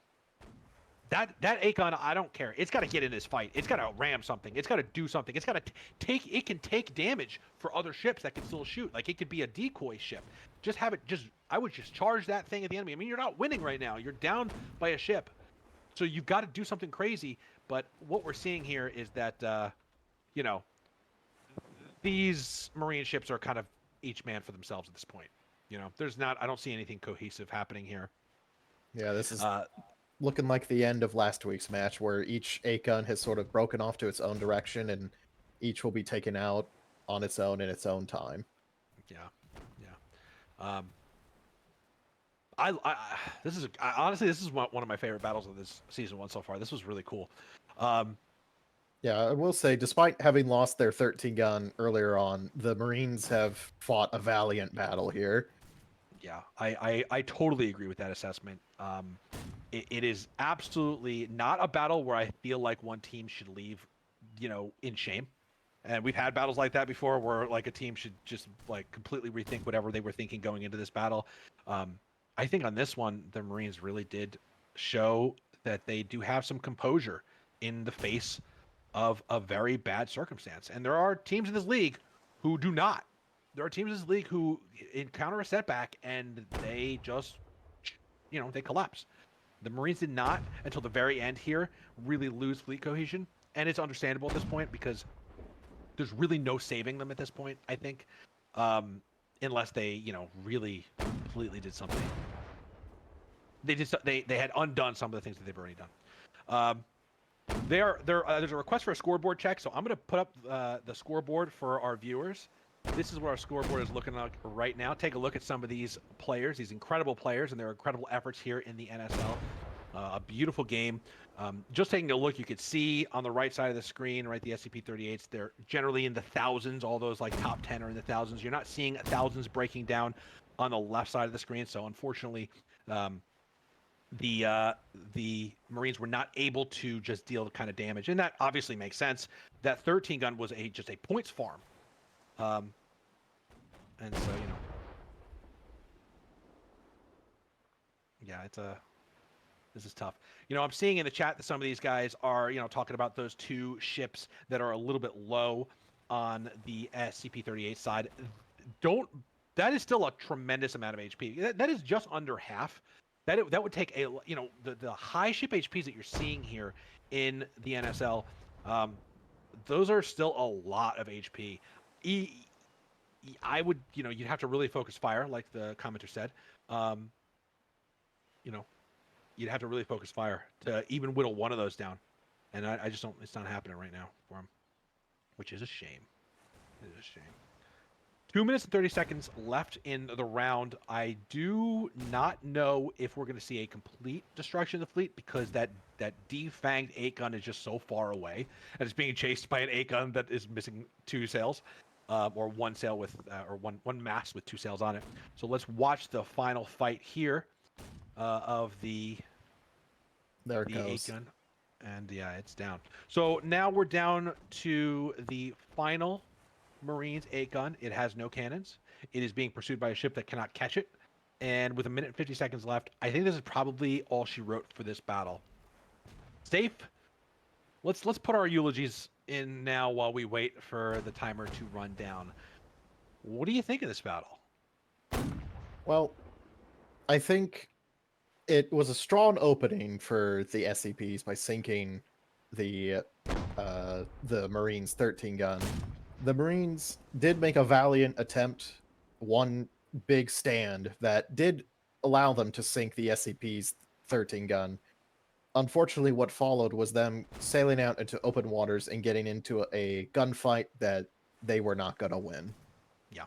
That 8-gun, I don't care. It's got to get in this fight. It's got to ram something. It's got to do something. It's got to it can take damage for other ships that can still shoot. Like, it could be a decoy ship. I would just charge that thing at the enemy. I mean, you're not winning right now. You're down by a ship. So you've got to do something crazy. But what we're seeing here is that, these Marine ships are kind of each man for themselves at this point. I don't see anything cohesive happening here.
Yeah, this is looking like the end of last week's match, where each 8-gun has sort of broken off to its own direction, and each will be taken out on its own in its own time.
Yeah. Honestly, this is one of my favorite battles of this season 1 so far. This was really cool.
Yeah, I will say, despite having lost their 13-gun earlier on, the Marines have fought a valiant battle here.
Yeah, I totally agree with that assessment. It is absolutely not a battle where I feel like one team should leave, in shame. And we've had battles like that before where like a team should just like completely rethink whatever they were thinking going into this battle. I think on this one, the Marines really did show that they do have some composure in the face of a very bad circumstance. And there are teams in this league who do not. There are teams in this league who encounter a setback and they just, they collapse. The Marines did not, until the very end here, really lose fleet cohesion. And it's understandable at this point because there's really no saving them at this point, I think. Unless they, really completely did something. They had undone some of the things that they've already done. There's a request for a scoreboard check, so I'm going to put up the scoreboard for our viewers. This is what our scoreboard is looking like right now. Take a look at some of these players, these incredible players, and their incredible efforts here in the NSL. A beautiful game. Just taking a look, you could see on the right side of the screen, right, the SCP-38s, they're generally in the thousands. All those like top 10 are in the thousands. You're not seeing thousands breaking down on the left side of the screen. So unfortunately, the Marines were not able to just deal the kind of damage, and that obviously makes sense. That 13 gun was just a points farm, and so yeah, this is tough. I'm seeing in the chat that some of these guys are talking about those two ships that are a little bit low on the SCP-38 side. Don't That is still a tremendous amount of HP. That is just under half. That would take the high ship HPs that you're seeing here in the NSL. Those are still a lot of HP. I would you'd have to really focus fire, like the commenter said. Um, you know you'd have to really focus fire to even whittle one of those down, and I just don't. It's not happening right now for him, which is a shame. It is a shame. 2 minutes and 30 seconds left in the round. I do not know if we're going to see a complete destruction of the fleet because that defanged 8 gun is just so far away, and it's being chased by an 8 gun that is missing 2 sails, or 1 sail with, or one mast with 2 sails on it. So let's watch the final fight here of
There it
the 8
goes.
gun, and yeah, it's down. So now we're down to the final Marines 8 gun. It has no cannons. It is being pursued by a ship that cannot catch it. And with 1 minute and 50 seconds left, I think this is probably all she wrote for this battle. Safe. Let's put our eulogies in now while we wait for the timer to run down. What do you think of this battle?
Well, I think it was a strong opening for the SCPs by sinking the Marines 13 gun. The Marines did make a valiant attempt, one big stand that did allow them to sink the SCP's 13 gun. Unfortunately, what followed was them sailing out into open waters and getting into a gunfight that they were not going to win.
Yeah,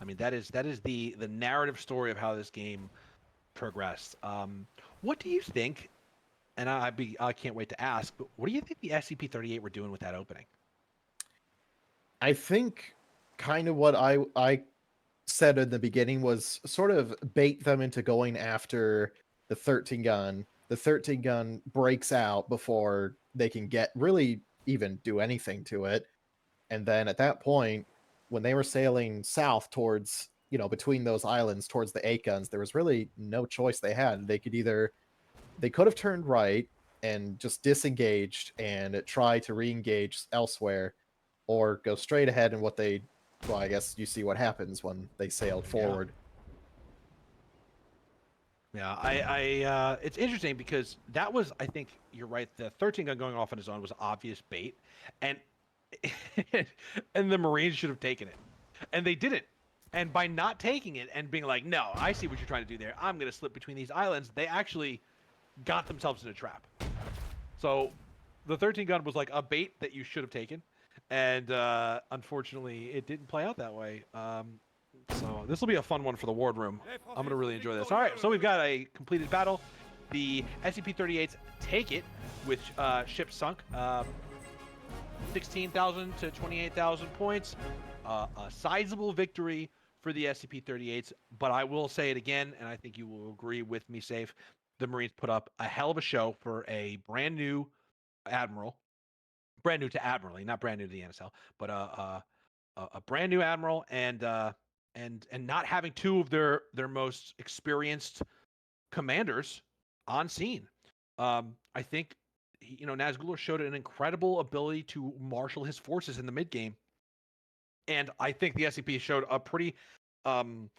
I mean that is the narrative story of how this game progressed. What do you think? And I can't wait to ask. But what do you think the SCP-38 were doing with that opening?
I think kind of what I said in the beginning was sort of bait them into going after the 13 gun. The 13 gun breaks out before they can get really even do anything to it. And then at that point, when they were sailing south towards, between those islands towards the 8 guns, there was really no choice they had. They could have turned right and just disengaged and try to re-engage elsewhere, or go straight ahead and well, I guess you see what happens when they sailed
Yeah.
forward.
Yeah, it's interesting because that was, I think you're right. The 13 gun going off on his own was obvious bait, and and the Marines should have taken it, and they didn't. And by not taking it and being like, "No, I see what you're trying to do there. I'm going to slip between these islands," they actually got themselves in a trap. So the 13 gun was like a bait that you should have taken, and unfortunately, it didn't play out that way. So this will be a fun one for the wardroom. I'm going to really enjoy this. All right, so we've got a completed battle. The SCP-38s take it with ships sunk. 16,000 to 28,000 points. A sizable victory for the SCP-38s, but I will say it again, and I think you will agree with me, Safe. The Marines put up a hell of a show for a brand new admiral, brand new to Admiralty, not brand new to the NSL, but a brand new admiral, and not having 2 of their most experienced commanders on scene. I think Nazgul showed an incredible ability to marshal his forces in the mid game, and I think the SCP showed a pretty um,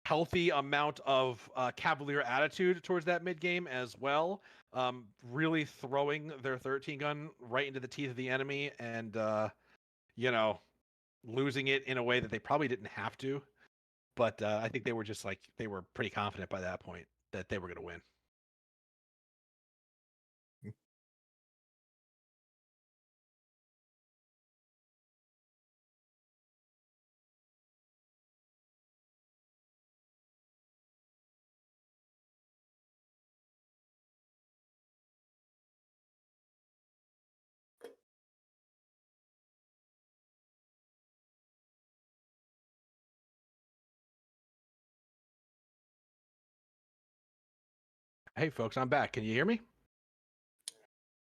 healthy amount of cavalier attitude towards that mid game as well. Really throwing their 13 gun right into the teeth of the enemy, and you know losing it in a way that they probably didn't have to. But I think they were just like they were pretty confident by that point that they were going to win. Hey, folks, I'm back. Can you hear me?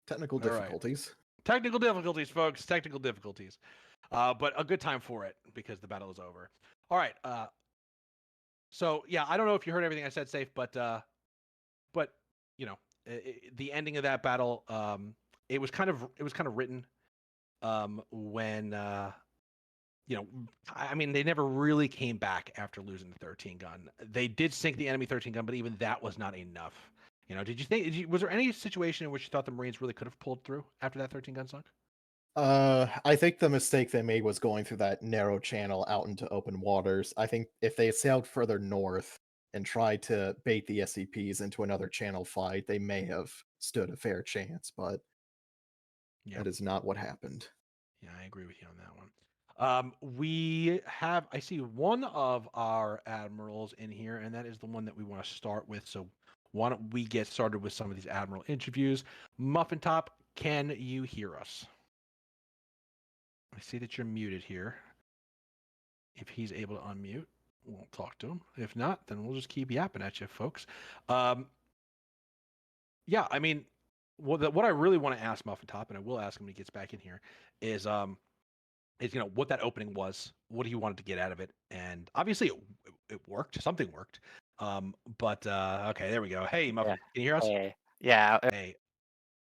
Technical
All right.
difficulties.
Technical difficulties, folks. Technical difficulties. But a good time for it because the battle is over. All right. So yeah, I don't know if you heard everything I said, safe, but you know, the ending of that battle, it was kind of written when I mean, they never really came back after losing the 13 gun. They did sink the enemy 13 gun, but even that was not enough. Was there any situation in which you thought the Marines really could have pulled through after that 13 gun sunk?
I think the mistake they made was going through that narrow channel out into open waters. I think if they had sailed further north and tried to bait the SCPs into another channel fight, they may have stood a fair chance, but
Yeah.
that is not what happened.
Yeah, I agree with you on that one. I see one of our admirals in here, and that is the one that we want to start with. So why don't we get started with some of these admiral interviews? Muffin Top, can you hear us? I see that you're muted here. If he's able to unmute, we'll talk to him. If not, then we'll just keep yapping at you, folks. Um, yeah, I mean, what I really want to ask Muffin Top, and I will ask him when he gets back in here, is what that opening was, what he wanted to get out of it, and obviously it worked. Something worked. But okay, there we go. Hey,
Yeah.
Muffin, can you hear us?
Hey. Yeah.
Hey.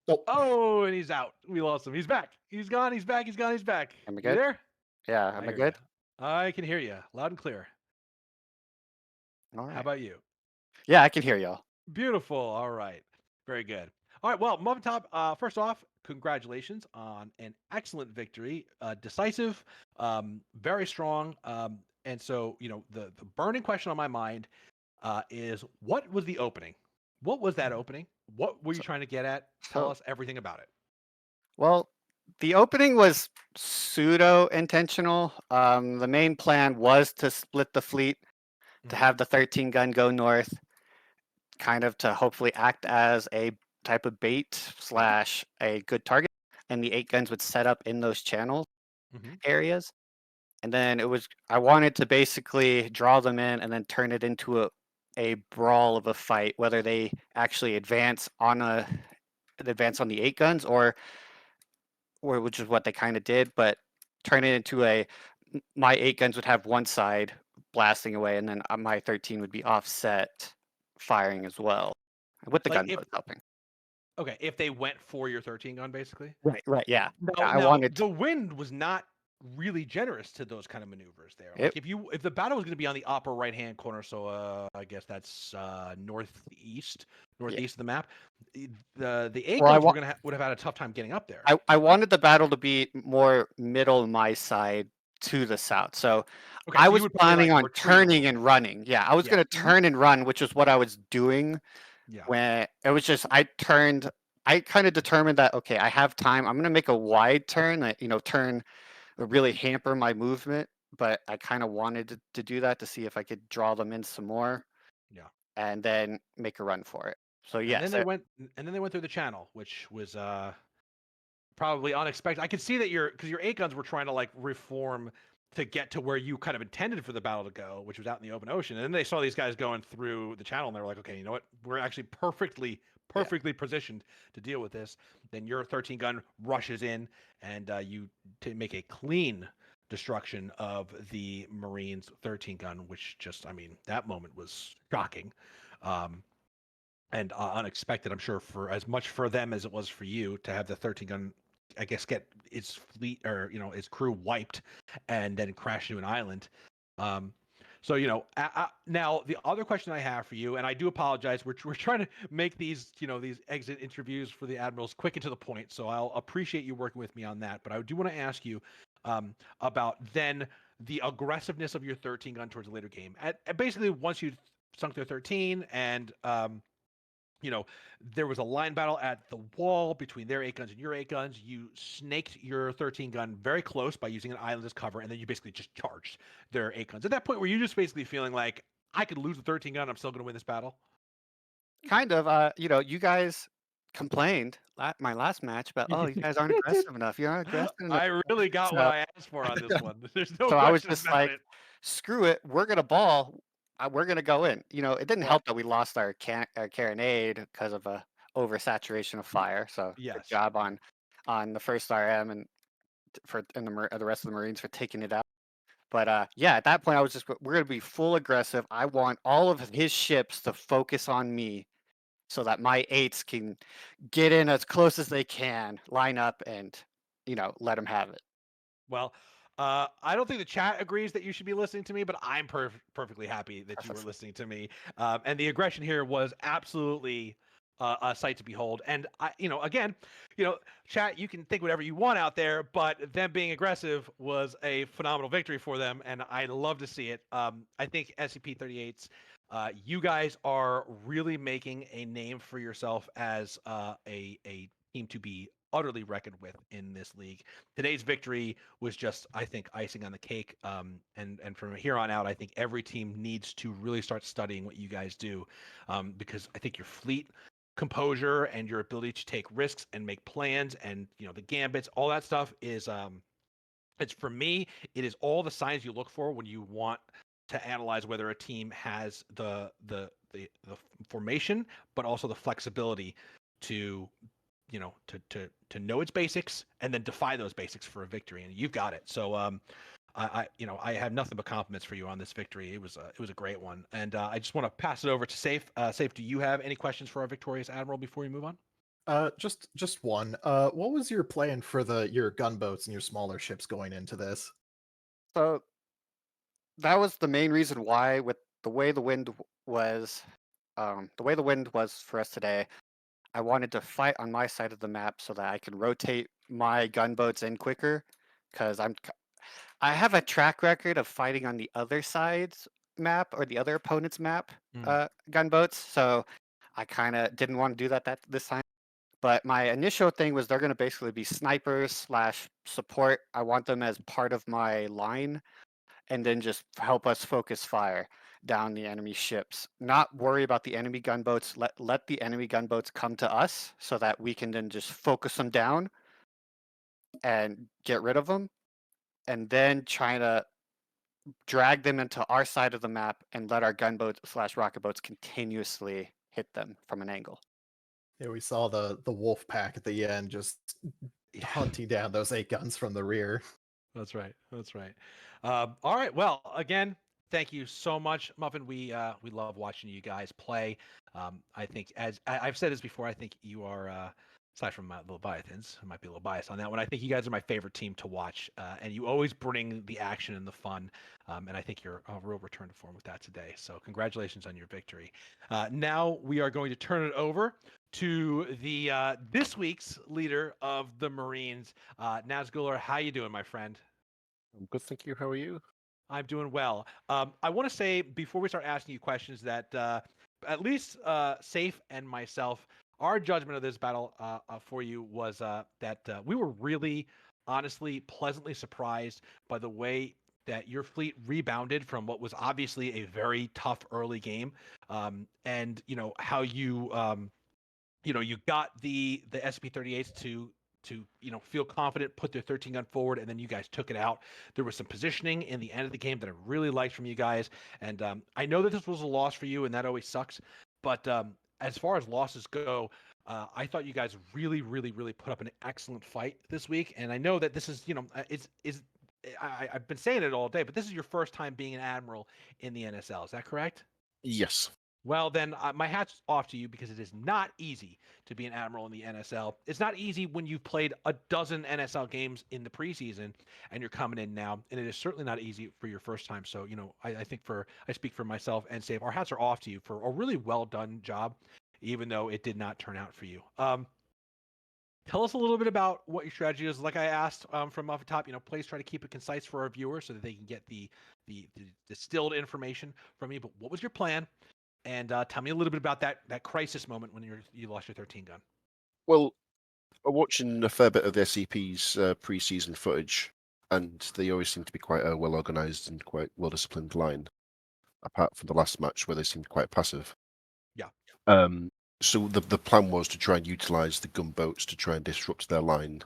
Oh,
Oh, and he's out. We lost him. He's back. He's gone. He's back. He's gone. He's back.
Am I
You
good?
there?
Yeah.
I
Am I
hear you.
good?
I can hear you loud and clear.
All
How
right.
about you?
Yeah, I can hear y'all.
Beautiful. All right. Very good. All right. Well, Muffin Top, first off, congratulations on an excellent victory. Decisive, very strong. And so, the burning question on my mind is what was the opening? What was that opening? What were you
So,
trying to get at? Tell
so
us everything about it.
well, the opening was pseudo intentional. The main plan was to split the fleet, to
Hmm.
have the 13 gun go north, kind of to hopefully act as a type of bait
Yep.
slash a good target, and the 8 guns would set up in those channel
Hmm.
areas. And then I wanted to basically draw them in and then turn it into a brawl of a fight, whether they actually advance on the 8 guns or which is what they kind of did, but turn it into my 8 guns would have one side blasting away, and then my 13 would be offset firing as well, with the
Like
gun
if
helping.
okay, if they went for your 13 gun, basically.
Right, yeah.
Now,
Yeah, I
now
wanted
the wind was not really generous to those kind of maneuvers there.
it.
Like if the battle was going to be on the upper right hand corner, so I guess that's
Yeah.
northeast of the map, the eight
Well,
guns would have had a tough time getting up there.
I wanted the battle to be more middle my side to the south. So
Okay,
I
so you
was
would probably
planning
like
on
retreat a
turning
little.
and running. Yeah, I was
Yeah.
gonna turn and run, which is what I was doing
Yeah.
when it was just I turned. I kind of determined that okay, I have time. I'm gonna make a wide turn. That turn really hamper my movement, but I kind of wanted to do that to see if I could draw them in some more
Yeah.
and then make a run for it. So
And then
yes,
they went and then they went through the channel, which was probably unexpected. I could see that because your eight guns were trying to like reform to get to where you kind of intended for the battle to go, which was out in the open ocean. And then they saw these guys going through the channel, and they were like, "Okay, you know what? We're actually
yeah,
perfectly positioned to deal with this." Then your 13 gun rushes in, and you make a clean destruction of the Marines' 13 gun, which just, I mean, that moment was shocking. Um, and unexpected, I'm sure, for as much for them as it was for you to have the 13 gun, I guess, get its fleet or its crew wiped and then crash into an island. Um, so now the other question I have for you, and I do apologize, we're trying to make these exit interviews for the admirals quick and to the point. So I'll appreciate you working with me on that. But I do want to ask you about then the aggressiveness of your 13 gun towards the later game. At basically once you sunk their 13 and you know, there was a line battle at the wall between their 8 guns and your 8 guns. You snaked your 13 gun very close by using an island as cover, and then you basically just charged their 8 guns. At that point, were you just basically feeling like, I could lose the 13 gun, I'm still going to win this battle?
kind of. You guys complained my last match about oh you guys aren't aggressive enough. You're not aggressive enough.
I really got what
So
I asked for on this one. There's no
so I was
question
just
about
like,
it.
screw it, we're gonna ball. we're gonna go in. You know, it didn't
Well,
help that we lost our carronade because of a oversaturation of fire. So good
Yes.
job on the first RM and the rest of the Marines for taking it out. But yeah, at that point, I was just we're gonna be full aggressive. I want all of his ships to focus on me, so that my eights can get in as close as they can, line up, and let them have it.
Well, I don't think the chat agrees that you should be listening to me, but I'm perfectly happy that you were listening to me. And the aggression here was absolutely a sight to behold. And again, chat, you can think whatever you want out there, but them being aggressive was a phenomenal victory for them, and I love to see it. I think SCP-38's. You guys are really making a name for yourself as a team to be utterly reckoned with in this league. Today's victory was just, I think, icing on the cake. And from here on out, I think every team needs to really start studying what you guys do, because I think your fleet composure and your ability to take risks and make plans and the gambits, all that stuff is it's for me, it is all the signs you look for when you want to analyze whether a team has the formation, but also the flexibility to to know its basics and then defy those basics for a victory, and you've got it. So I have nothing but compliments for you on this victory. It was a great one, and I just want to pass it over to Safe. Safe, do you have any questions for our victorious admiral before we move on?
just one. What was your plan for your gunboats and your smaller ships going into this?
So that was the main reason why, with the way the wind was, for us today. I wanted to fight on my side of the map so that I can rotate my gunboats in quicker, because I have a track record of fighting on the other side's map or the other opponent's map
Mm.
gunboats, so I kind of didn't want to do that this time. But my initial thing was they're going to basically be snipers slash support. I want them as part of my line, and then just help us focus fire down the enemy ships. Not worry about the enemy gunboats. Let the enemy gunboats come to us so that we can then just focus them down and get rid of them, and then try to drag them into our side of the map and let our gunboats slash rocket boats continuously hit them from an angle.
Yeah, we saw the wolf pack at the end just
Yeah.
hunting down those 8 guns from the rear.
That's right. That's right. All right. Well, again, thank you so much, Muffin. We love watching you guys play. I think, as I've said this before, I think you are, aside from the Leviathans, I might be a little biased on that one. I think you guys are my favorite team to watch, and you always bring the action and the fun. And I think you're a real return to form with that today. So congratulations on your victory. Now we are going to turn it over to the this week's leader of the Marines, Nazgul. How you doing, my friend?
I'm good, thank you. How are you?
I'm doing well. I want to say before we start asking you questions that at least Safe and myself, our judgment of this battle for you was that we were really, honestly, pleasantly surprised by the way that your fleet rebounded from what was obviously a very tough early game, and how you got the SP38s to feel confident, put their 13 gun forward, and then you guys took it out. There was some positioning in the end of the game that I really liked from you guys, and I know that this was a loss for you, and that always sucks. But as far as losses go, I thought you guys really, really, really put up an excellent fight this week, and I know that this is I've been saying it all day, but this is your first time being an admiral in the NSL. Is that correct?
Yes.
Well, then my hat's off to you because it is not easy to be an admiral in the NSL. It's not easy when you've played a dozen NSL games in the preseason and you're coming in now, and it is certainly not easy for your first time. So, I think I speak for myself and Save. Our hats are off to you for a really well done job, even though it did not turn out for you. Tell us a little bit about what your strategy is. Like I asked from off the top, please try to keep it concise for our viewers so that they can get the distilled information from you. But what was your plan? And tell me a little bit about that crisis moment when you lost your 13 gun.
Well, I'm watching a fair bit of the SCP's pre-season footage, and they always seem to be quite a well-organized and quite well-disciplined line, apart from the last match where they seemed quite passive.
Yeah.
Um, so the plan was to try and utilize the gunboats to try and disrupt their line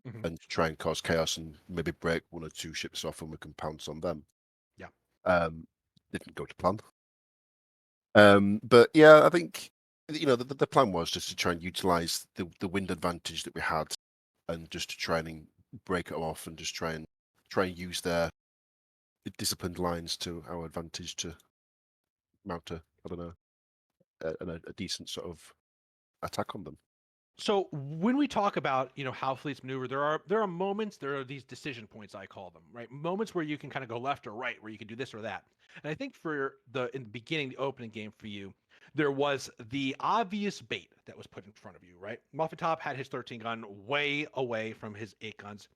Mm-hmm.
and to try and cause chaos and maybe break one or two ships off and we can pounce on them.
Yeah.
Didn't go to plan. But yeah, I think the plan was just to try and utilize the wind advantage that we had, and just to try and break it off, and just try and use their disciplined lines to our advantage to mount a decent sort of attack on them.
So when we talk about how fleets maneuver, there are moments, there are these decision points, I call them, right? Moments where you can kind of go left or right, where you can do this or that. And I think in the beginning, the opening game for you, there was the obvious bait that was put in front of you, right? Muffin Top had his 13 gun way away from his 8 guns.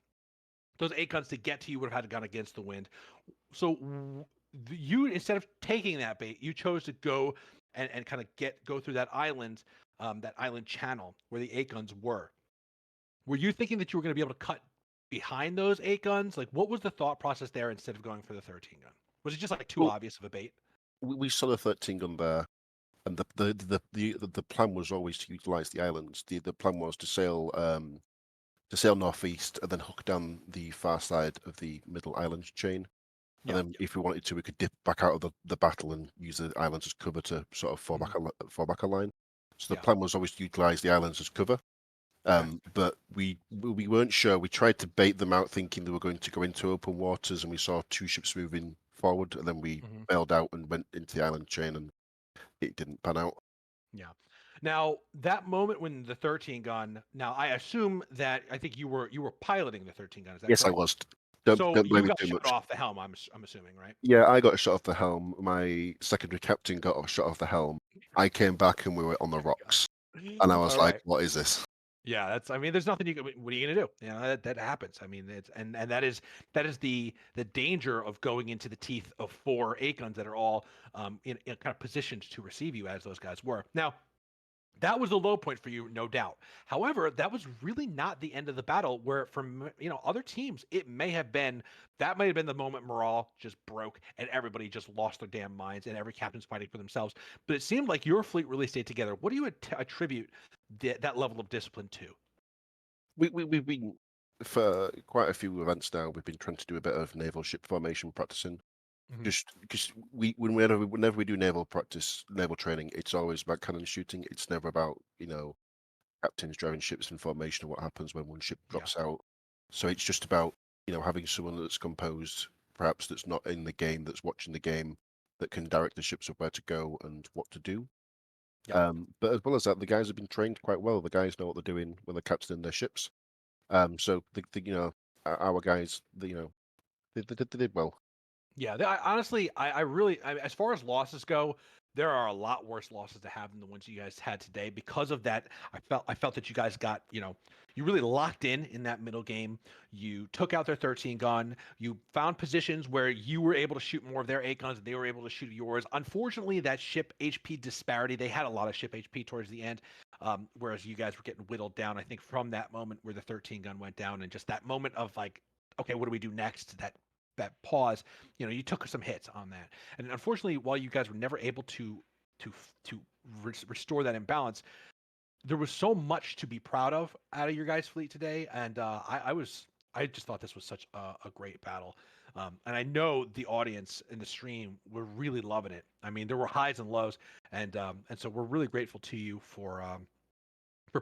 Those 8 guns to get to you would have had to gone against the wind. So you, instead of taking that bait, you chose to go and kind of go through that island channel where the 8 guns were. Were you thinking that you were going to be able to cut behind those 8 guns? Like, what was the thought process there instead of going for the 13 gun? Was it just like too
Well,
obvious of a bait?
we saw the 13 gun there, and the plan was always to utilize the islands. The plan was to sail northeast and then hook down the far side of the middle island chain. And then, if we wanted to, we could dip back out of the battle and use the islands as cover to sort of fall back a line. So the plan was always to utilize the islands as cover. But we weren't sure. We tried to bait them out, thinking they were going to go into open waters, and we saw 2 ships moving forward, and then we bailed out and went into the island chain, and it didn't pan out.
Yeah. Now that moment when the 13 gun. Now I assume that I think you were piloting the 13 gun. Is that
Yes, I
correct?
was.
So
Don't
you
blame me
got
too
shot
much.
off the helm. I'm assuming, right?
Yeah, I got a shot off the helm. My secondary captain got a shot off the helm. I came back and we were on the rocks, and I was
All
like,
right.
"What is this?"
Yeah, that's. I mean, there's nothing you can. What are you gonna do? That happens. I mean, it's and that is the danger of going into the teeth of 4 8 guns that are all in kind of positioned to receive you as those guys were. Now, that was the low point for you, no doubt. However, that was really not the end of the battle. Where from other teams, it may have been the moment morale just broke and everybody just lost their damn minds and every captain's fighting for themselves. But it seemed like your fleet really stayed together. What do you attribute that level of discipline to?
We've been for quite a few events now. We've been trying to do a bit of naval ship formation practicing. Just because whenever we do naval practice, naval training, it's always about cannon shooting. It's never about captains driving ships in formation and what happens when one ship drops out. So it's just about having someone that's composed, perhaps that's not in the game, that's watching the game, that can direct the ships of where to go and what to do. But as well as that, the guys have been trained quite well. The guys know what they're doing when they're captaining their ships. So our guys, they did well.
Yeah, honestly, I really, as far as losses go, there are a lot worse losses to have than the ones you guys had today. Because of that, I felt that you guys got, you really locked in that middle game. You took out their 13 gun. You found positions where you were able to shoot more of their 8 guns, and they were able to shoot yours. Unfortunately, that ship HP disparity, they had a lot of ship HP towards the end, whereas you guys were getting whittled down. I think from that moment where the 13 gun went down, and just that moment of like, okay, what do we do next? That pause, you took some hits on that. And unfortunately, while you guys were never able to to restore that imbalance, there was so much to be proud of out of your guys' fleet today. And I just thought this was such a great battle. And I know the audience in the stream were really loving it. I mean, there were highs and lows, and so we're really grateful to you for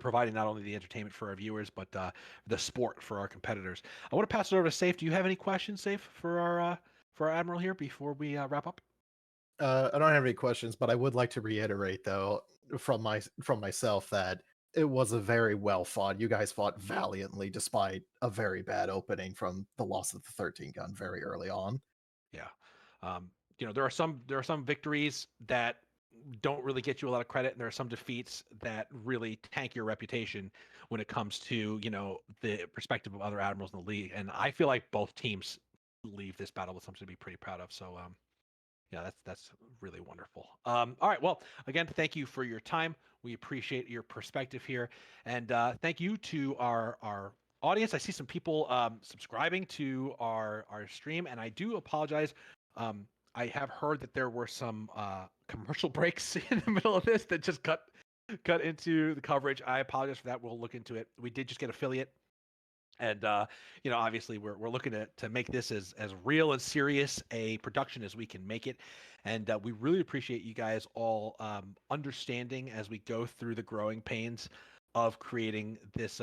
providing not only the entertainment for our viewers, but the sport for our competitors. I want to pass it over to Safe. Do you have any questions, Safe, for our admiral here before we wrap up?
I don't have any questions, but I would like to reiterate though from myself that it was a very well fought. You guys fought valiantly despite a very bad opening from the loss of the 13 gun very early on.
Yeah, there are some victories that don't really get you a lot of credit, and there are some defeats that really tank your reputation when it comes to the perspective of other admirals in the league. And I feel like both teams leave this battle with something to be pretty proud of. So yeah, that's really wonderful. All right, well, again, thank you for your time. We appreciate your perspective here, and thank you to our audience. I see some people subscribing to our stream, and I do apologize. I have heard that there were some commercial breaks in the middle of this that just cut into the coverage. I apologize for that. We'll look into it. We did just get affiliate And obviously we're looking to make this as real and serious a production as we can make it, and we really appreciate you guys all understanding as we go through the growing pains of creating this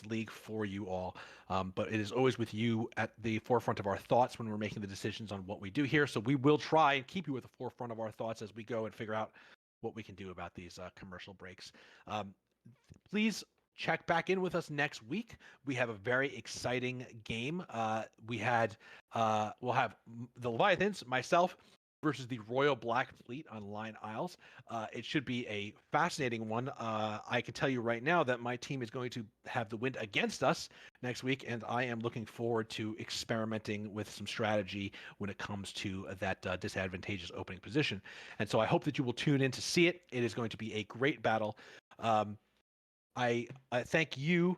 league for you all. But it is always with you at the forefront of our thoughts when we're making the decisions on what we do here. So we will try and keep you at the forefront of our thoughts as we go and figure out what we can do about these commercial breaks. Please check back in with us next week. We have a very exciting game. We'll have the Leviathans, myself, versus the Royal Black Fleet on Line Isles. It should be a fascinating one. I can tell you right now that my team is going to have the wind against us next week, and I am looking forward to experimenting with some strategy when it comes to that disadvantageous opening position. And so I hope that you will tune in to see it. It is going to be a great battle. I thank you,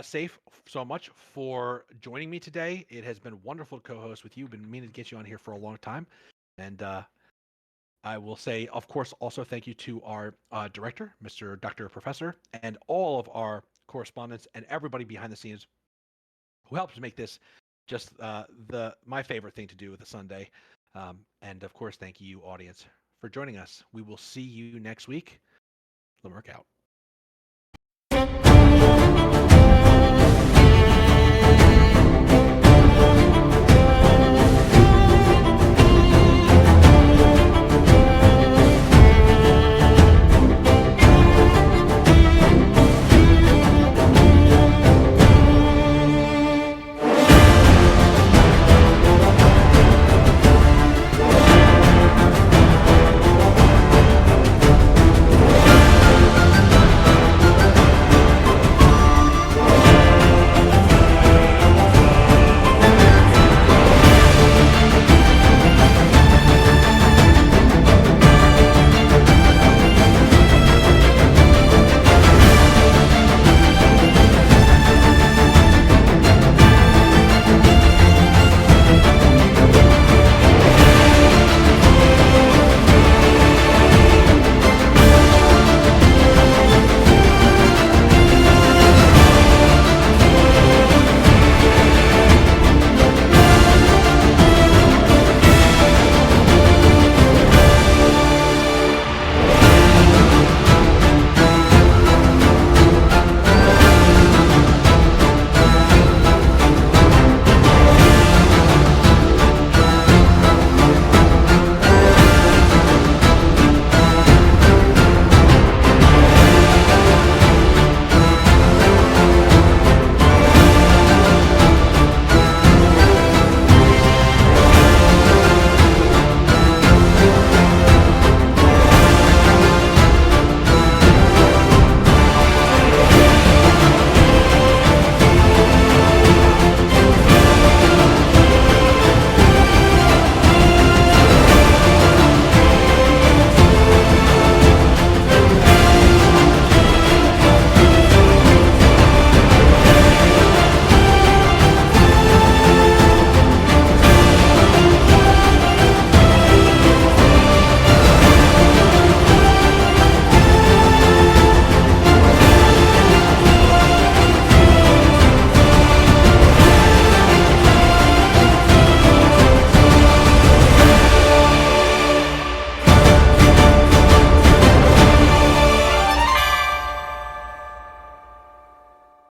Safe, so much for joining me today. It has been wonderful to co-host with you. Been meaning to get you on here for a long time, and I will say, of course, also thank you to our director, Mr. Dr. Professor, and all of our correspondents and everybody behind the scenes who helps make this just my favorite thing to do with a Sunday. And of course, thank you, audience, for joining us. We will see you next week. Lemerk out.